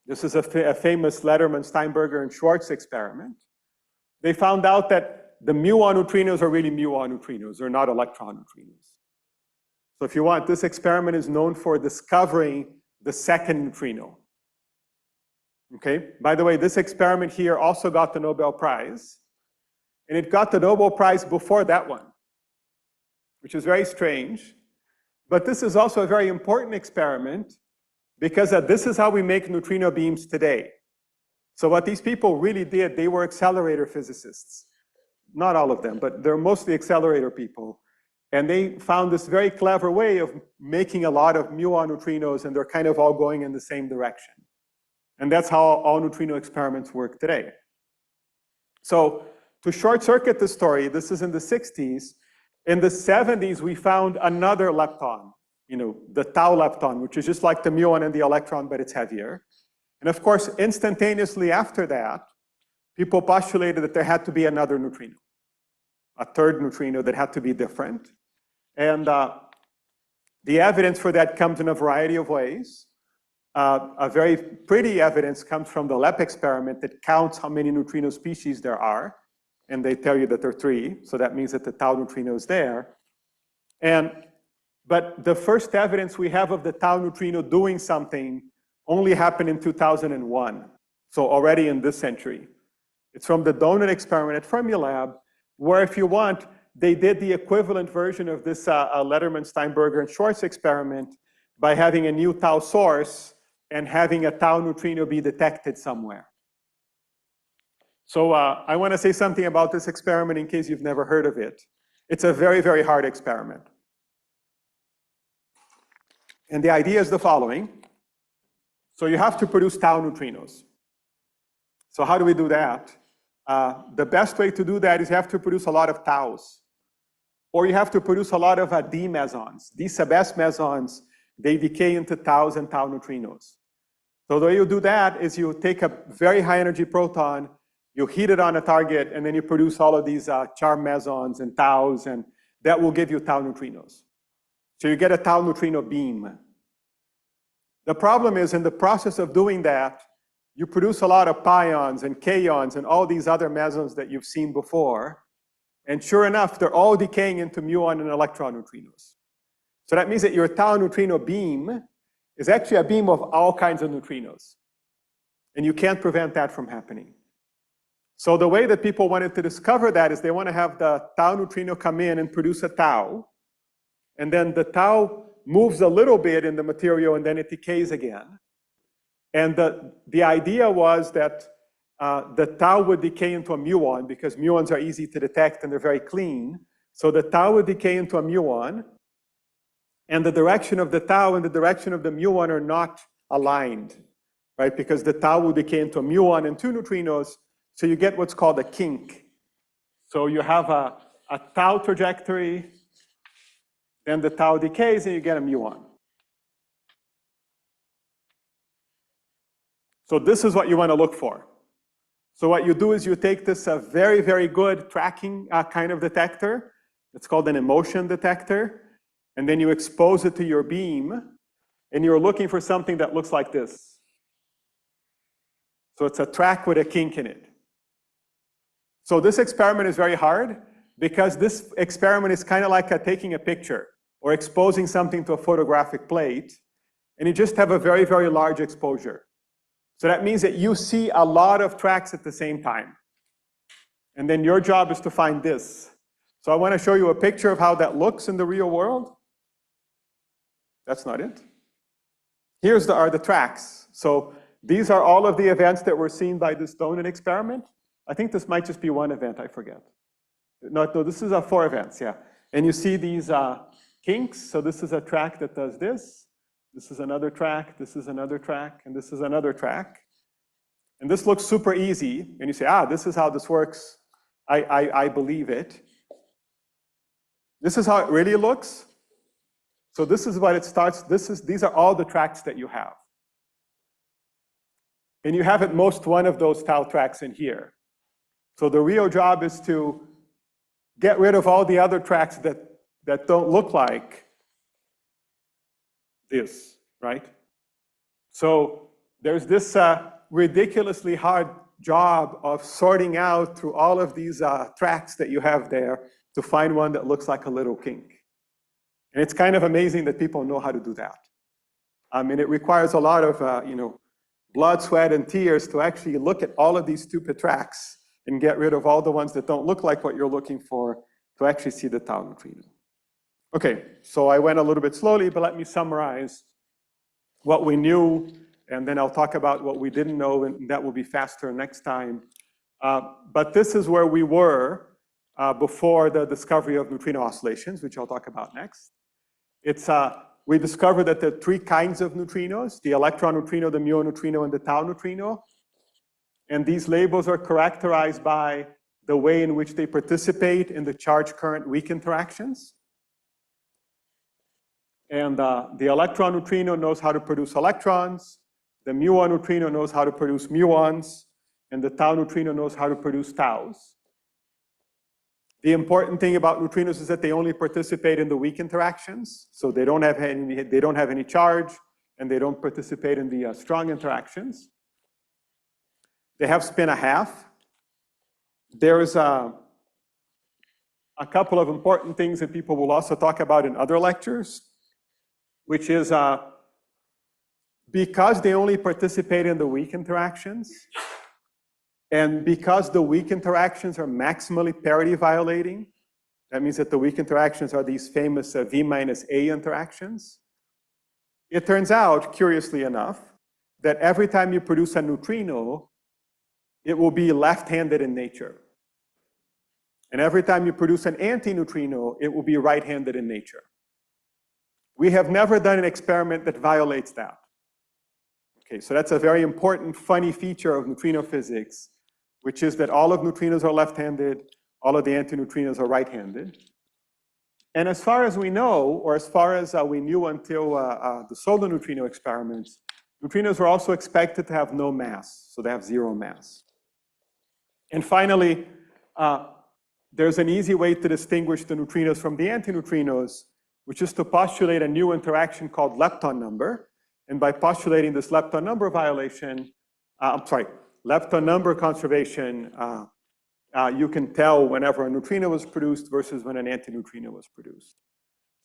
this is a famous Letterman, Steinberger, and Schwartz experiment. They found out that the muon neutrinos are really muon neutrinos. They're not electron neutrinos. So if you want, this experiment is known for discovering the second neutrino. Okay? By the way, this experiment here also got the Nobel Prize. And it got the Nobel Prize before that one, which is very strange. But this is also a very important experiment because this is how we make neutrino beams today. So what these people really did, they were accelerator physicists. Not all of them, but they're mostly accelerator people. And they found this very clever way of making a lot of muon neutrinos, and they're kind of all going in the same direction. And that's how all neutrino experiments work today. So to short circuit the story, this is in the 60s. In the 70s, we found another lepton, you know, the tau lepton, which is just like the muon and the electron, but it's heavier. And of course, instantaneously after that, people postulated that there had to be another neutrino, a third neutrino that had to be different. And the evidence for that comes in a variety of ways. A very pretty evidence comes from the LEP experiment that counts how many neutrino species there are. And they tell you that there are 3. So that means that the tau neutrino is there. But the first evidence we have of the tau neutrino doing something only happened in 2001. So already in this century. It's from the donut experiment at Fermilab, where if you want, they did the equivalent version of this Letterman, Steinberger, and Schwartz experiment by having a new tau source and having a tau neutrino be detected somewhere. So I want to say something about this experiment in case you've never heard of it. It's a very, very hard experiment. And the idea is the following. So you have to produce tau neutrinos. So how do we do that? The best way to do that is you have to produce a lot of taus. Or you have to produce a lot of D mesons. D sub S mesons, they decay into taus and tau neutrinos. So the way you do that is you take a very high energy proton, you heat it on a target, and then you produce all of these charm mesons and taus, and that will give you tau neutrinos. So you get a tau neutrino beam. The problem is in the process of doing that, you produce a lot of pions and kaons and all these other mesons that you've seen before. And sure enough, they're all decaying into muon and electron neutrinos. So that means that your tau neutrino beam is actually a beam of all kinds of neutrinos. And you can't prevent that from happening. So the way that people wanted to discover that is they want to have the tau neutrino come in and produce a tau. And then the tau moves a little bit in the material and then it decays again. And the idea was that the tau would decay into a muon because muons are easy to detect and they're very clean. So the tau would decay into a muon. And the direction of the tau and the direction of the muon are not aligned, right? Because the tau will decay into a muon and two neutrinos, so you get what's called a kink. So you have a tau trajectory, then the tau decays and you get a muon. So this is what you want to look for. So what you do is you take this very, very good tracking kind of detector. It's called an emotion detector. And then you expose it to your beam, and you're looking for something that looks like this. So it's a track with a kink in it. So this experiment is very hard because this experiment is kind of like taking a picture or exposing something to a photographic plate, and you just have a very, very large exposure. So that means that you see a lot of tracks at the same time. And then your job is to find this. So I want to show you a picture of how that looks in the real world. That's not it. Here's are the tracks. So these are all of the events that were seen by this donut experiment. I think this might just be one event, I forget. No, this is 4 events, yeah. And you see these kinks. So this is a track that does this. This is another track, this is another track, and this is another track. And this looks super easy. And you say, this is how this works. I believe it. This is how it really looks. So this is what it starts. These are all the tracks that you have. And you have at most one of those tau tracks in here. So the real job is to get rid of all the other tracks that don't look like this, right? So there's this ridiculously hard job of sorting out through all of these tracks that you have there to find one that looks like a little kink. And it's kind of amazing that people know how to do that. I mean, it requires a lot of blood, sweat, and tears to actually look at all of these stupid tracks and get rid of all the ones that don't look like what you're looking for to actually see the tau neutrino. Okay, so I went a little bit slowly, but let me summarize what we knew, and then I'll talk about what we didn't know, and that will be faster next time. But this is where we were before the discovery of neutrino oscillations, which I'll talk about next. We discovered that there are 3 kinds of neutrinos: the electron neutrino, the muon neutrino, and the tau neutrino. And these labels are characterized by the way in which they participate in the charge current weak interactions. And the electron neutrino knows how to produce electrons, the muon neutrino knows how to produce muons, and the tau neutrino knows how to produce taus. The important thing about neutrinos is that they only participate in the weak interactions, so they don't have any charge, and they don't participate in the strong interactions. They have spin 1/2. There's a couple of important things that people will also talk about in other lectures, which is because they only participate in the weak interactions, and because the weak interactions are maximally parity violating, that means that the weak interactions are these famous V minus A interactions. It turns out, curiously enough, that every time you produce a neutrino, it will be left-handed in nature. And every time you produce an antineutrino, it will be right-handed in nature. We have never done an experiment that violates that. Okay, so that's a very important, funny feature of neutrino physics, which is that all of neutrinos are left-handed, all of the antineutrinos are right-handed. And as far as we know, or as far as we knew until the solar neutrino experiments, neutrinos were also expected to have no mass, so they have 0 mass. And finally, there's an easy way to distinguish the neutrinos from the antineutrinos, which is to postulate a new interaction called lepton number. And by postulating this lepton number violation, lepton number conservation, you can tell whenever a neutrino was produced versus when an antineutrino was produced.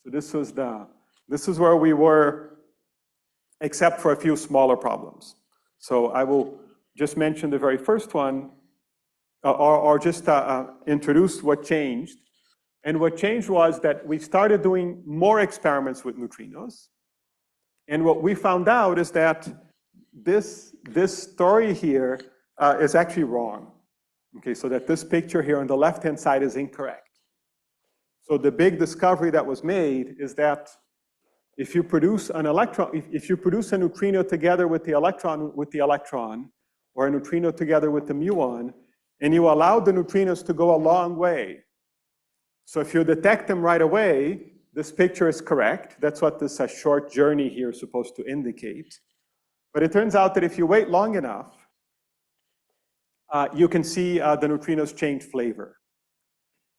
So this is where we were, except for a few smaller problems. So I will just mention the very first one, or just introduce what changed. And what changed was that we started doing more experiments with neutrinos. And what we found out is that this story here is actually wrong. Okay, so that this picture here on the left-hand side is incorrect. So the big discovery that was made is that if you produce an electron, if you produce a neutrino together with the electron, or a neutrino together with the muon, and you allow the neutrinos to go a long way. So if you detect them right away, this picture is correct. That's what this short journey here is supposed to indicate. But it turns out that if you wait long enough, you can see the neutrinos change flavor.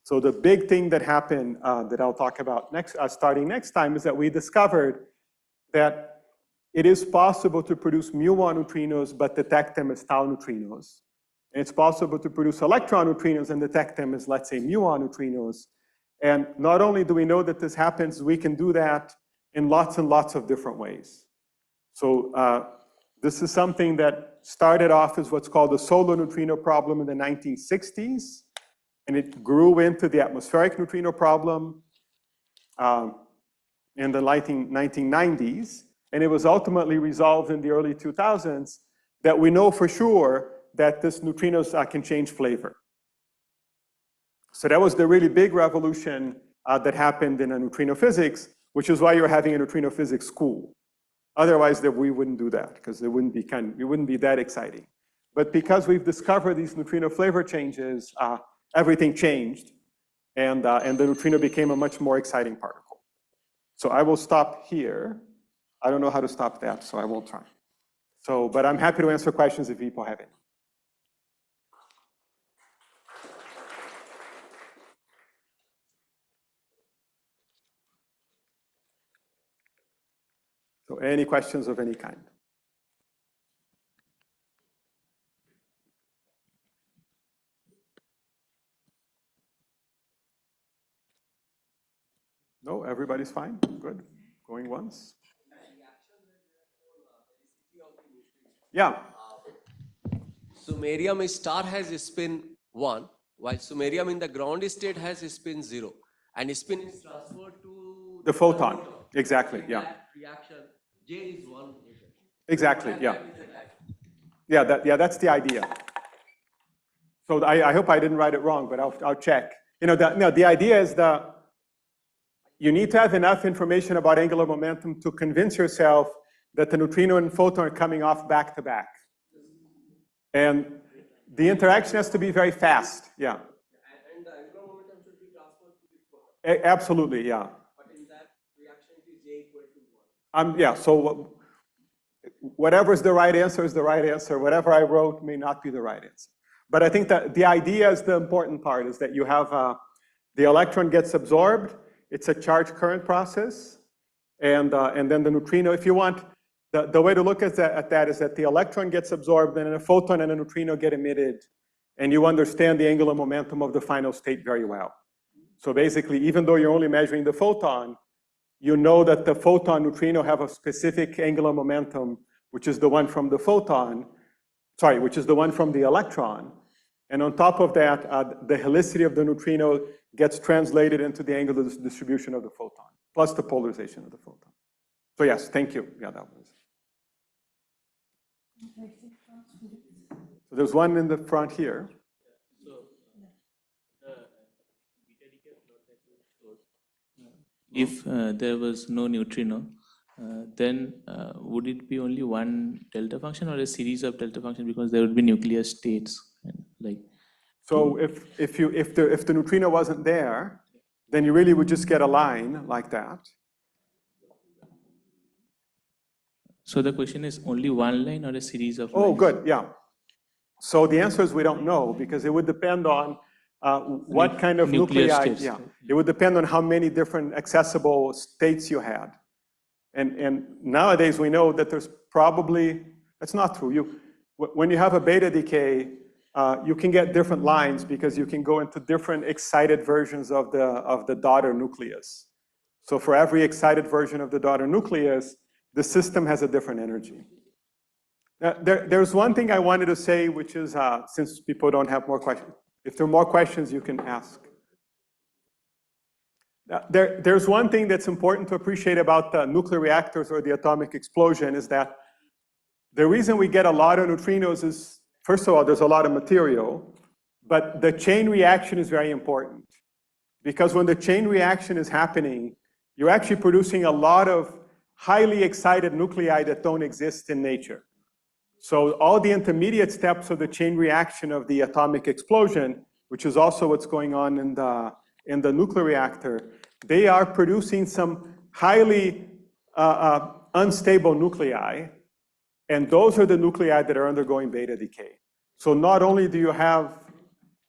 So the big thing that happened that I'll talk about next, starting next time, is that we discovered that it is possible to produce muon neutrinos but detect them as tau neutrinos. And it's possible to produce electron neutrinos and detect them as, let's say, muon neutrinos. And not only do we know that this happens, we can do that in lots and lots of different ways. So this is something that started off as what's called the solo neutrino problem in the 1960s. And it grew into the atmospheric neutrino problem in the 1990s. And it was ultimately resolved in the early 2000s that we know for sure that this neutrinos can change flavor. So that was the really big revolution that happened in neutrino physics, which is why you're having a neutrino physics school. Otherwise, we wouldn't do that because it wouldn't be that exciting. But because we've discovered these neutrino flavor changes, everything changed, and the neutrino became a much more exciting particle. So I will stop here. I don't know how to stop that, so I won't try. So, but I'm happy to answer questions if people have any. So any questions of any kind? No, everybody's fine? Good. Going once? Yeah. Sumerium star has spin 1, while Sumerium in the ground state has spin 0. And spin is transferred to the photon. Exactly, yeah. That reaction, J is 1. Exactly, yeah. Yeah, that's the idea. So I hope I didn't write it wrong, but I'll check. You know, the idea is that you need to have enough information about angular momentum to convince yourself that the neutrino and photon are coming off back to back. And the interaction has to be very fast, yeah. And the angular momentum should be transferred to the photon. Absolutely, yeah. But in that reaction, it is J equal to 1. Yeah, so whatever is the right answer is the right answer. Whatever I wrote may not be the right answer. But I think that the idea is the important part, is that you have the electron gets absorbed. It's a charge current process. And then the neutrino, if you want, the way to look at that is that the electron gets absorbed and a photon and a neutrino get emitted. And you understand the angular momentum of the final state very well. So basically, even though you're only measuring the photon, you know that the photon neutrino have a specific angular momentum, which is the one from the photon, which is the one from the electron. And on top of that, the helicity of the neutrino gets translated into the angular distribution of the photon, plus the polarization of the photon. So yes, thank you. Yeah, that was. So there's one in the front here. If there was no neutrino, then would it be only one delta function or a series of delta functions, because there would be nuclear states? Like, so if the neutrino wasn't there, then you really would just get a line like that. So the question is only one line or a series of lines? Oh, good, yeah. So the answer is we don't know, because it would depend on what kind of nuclei, states. Yeah. It would depend on how many different accessible states you had. And nowadays we know that there's probably, that's not true. When you have a beta decay, you can get different lines because you can go into different excited versions of the daughter nucleus. So for every excited version of the daughter nucleus, the system has a different energy. Now, there's one thing I wanted to say, which is, since people don't have more questions, if there are more questions, you can ask. There's one thing that's important to appreciate about the nuclear reactors or the atomic explosion is that the reason we get a lot of neutrinos is, first of all, there's a lot of material, but the chain reaction is very important. Because when the chain reaction is happening, you're actually producing a lot of highly excited nuclei that don't exist in nature. So all the intermediate steps of the chain reaction of the atomic explosion, which is also what's going on in the nuclear reactor, they are producing some highly unstable nuclei, and those are the nuclei that are undergoing beta decay. So not only do you have,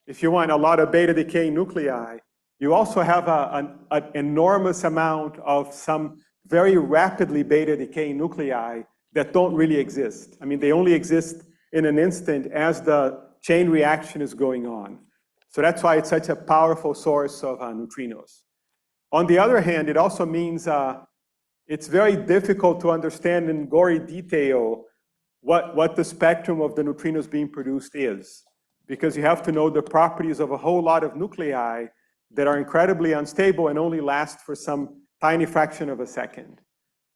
if you want, a lot of beta decay nuclei, you also have an enormous amount of some very rapidly beta decaying nuclei that don't really exist. I mean, they only exist in an instant as the chain reaction is going on. So that's why it's such a powerful source of neutrinos. On the other hand, it also means it's very difficult to understand in gory detail what the spectrum of the neutrinos being produced is, because you have to know the properties of a whole lot of nuclei that are incredibly unstable and only last for some tiny fraction of a second.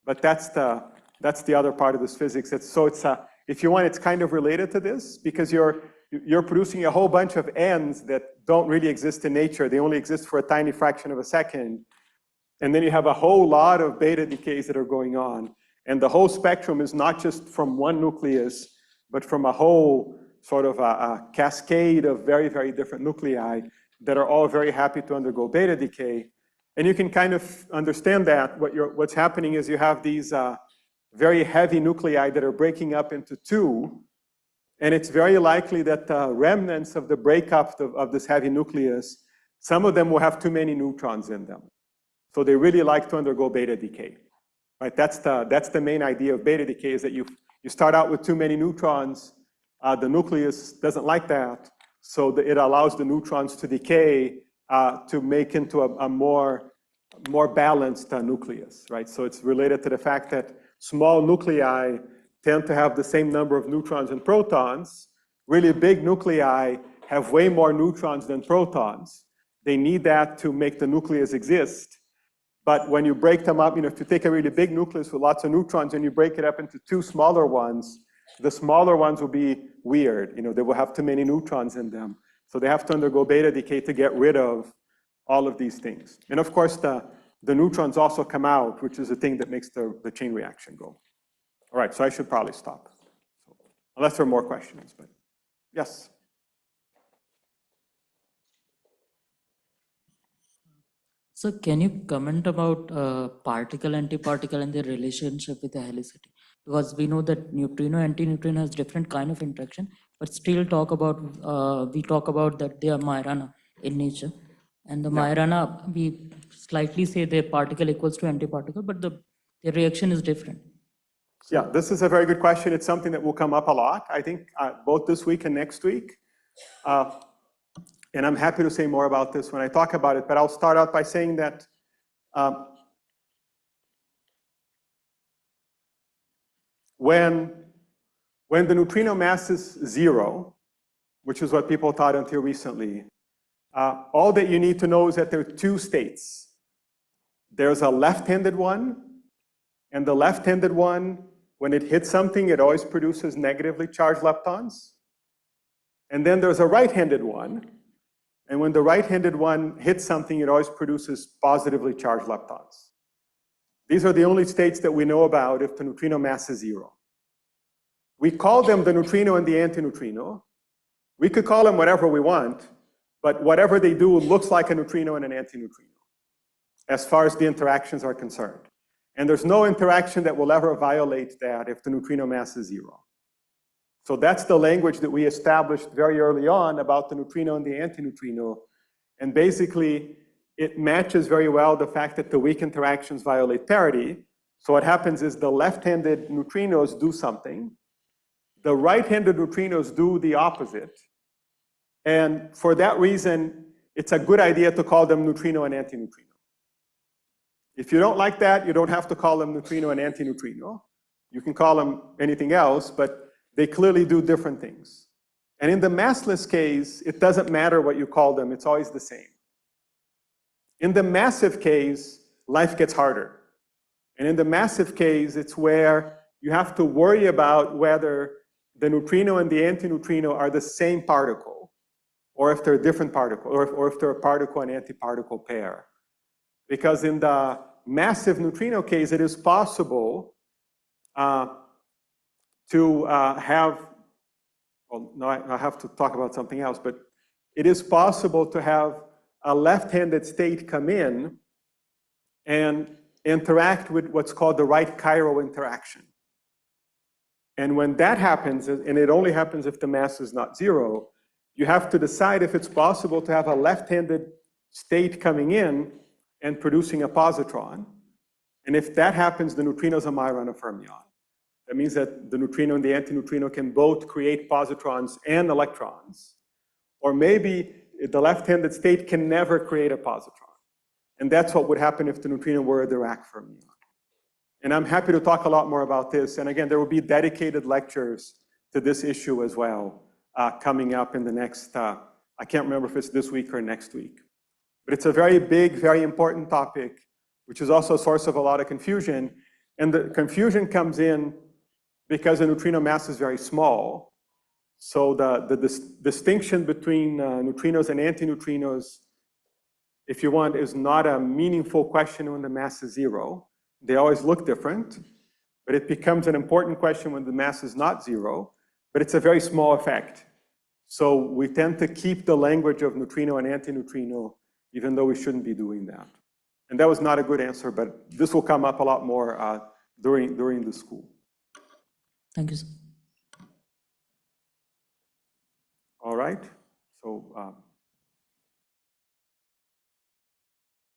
But that's the other part of this physics. If you want, it's kind of related to this, because you're producing a whole bunch of ends that don't really exist in nature. They only exist for a tiny fraction of a second. And then you have a whole lot of beta decays that are going on. And the whole spectrum is not just from one nucleus, but from a whole sort of a cascade of very, very different nuclei that are all very happy to undergo beta decay. And you can kind of understand that. What's happening is you have these very heavy nuclei that are breaking up into two. And it's very likely that the remnants of the breakup of this heavy nucleus, some of them will have too many neutrons in them. So they really like to undergo beta decay. Right? That's the main idea of beta decay, is that you start out with too many neutrons. The nucleus doesn't like that. So it allows the neutrons to decay to make into a more balanced nucleus. Right? So it's related to the fact that small nuclei tend to have the same number of neutrons and protons. Really big nuclei have way more neutrons than protons. They need that to make the nucleus exist. But when you break them up, if you take a really big nucleus with lots of neutrons and you break it up into two smaller ones, the smaller ones will be weird. They will have too many neutrons in them. So they have to undergo beta decay to get rid of all of these things. And of course, the neutrons also come out, which is the thing that makes the chain reaction go. All right, so I should probably stop. Unless there are more questions, but yes. So can you comment about particle, antiparticle and their relationship with the helicity? Because we know that neutrino, antineutrino has different kind of interaction, but still we talk about that they are Majorana in nature. And the Majorana, we slightly say their particle equals to antiparticle, but the reaction is different. So, yeah, this is a very good question. It's something that will come up a lot, I think, both this week and next week. And I'm happy to say more about this when I talk about it, but I'll start out by saying that when the neutrino mass is 0, which is what people thought until recently, all that you need to know is that there are two states. There's a left-handed one, and the left-handed one, when it hits something, it always produces negatively charged leptons. And then there's a right-handed one, and when the right-handed one hits something, it always produces positively charged leptons. These are the only states that we know about if the neutrino mass is 0. We call them the neutrino and the antineutrino. We could call them whatever we want, but whatever they do looks like a neutrino and an antineutrino, as far as the interactions are concerned. And there's no interaction that will ever violate that if the neutrino mass is 0. So that's the language that we established very early on about the neutrino and the antineutrino. And basically, it matches very well the fact that the weak interactions violate parity. So what happens is the left-handed neutrinos do something, the right-handed neutrinos do the opposite, and for that reason, it's a good idea to call them neutrino and antineutrino. If you don't like that, you don't have to call them neutrino and antineutrino. You can call them anything else, but they clearly do different things. And in the massless case, it doesn't matter what you call them, it's always the same. In the massive case, life gets harder. And in the massive case, it's where you have to worry about whether the neutrino and the antineutrino are the same particle, or if they're a different particle, or if they're a particle and antiparticle pair. Because in the massive neutrino case, it is possible to have, well, no, I have to talk about something else, but it is possible to have a left-handed state come in and interact with what's called the right chiral interaction. And when that happens, and it only happens if the mass is not zero, you have to decide if it's possible to have a left-handed state coming in and producing a positron. And if that happens, the neutrino is a Majorana fermion. That means that the neutrino and the antineutrino can both create positrons and electrons. Or maybe the left-handed state can never create a positron. And that's what would happen if the neutrino were a Dirac fermion. And I'm happy to talk a lot more about this. And again, there will be dedicated lectures to this issue as well coming up in the next, I can't remember if it's this week or next week. But it's a very big, very important topic, which is also a source of a lot of confusion. And the confusion comes in because the neutrino mass is very small. So the distinction between neutrinos and antineutrinos, if you want, is not a meaningful question when the mass is zero. They always look different, but it becomes an important question when the mass is not zero, but it's a very small effect. So we tend to keep the language of neutrino and antineutrino, even though we shouldn't be doing that. And that was not a good answer, but this will come up a lot more during the school. Thank you, sir. All right, so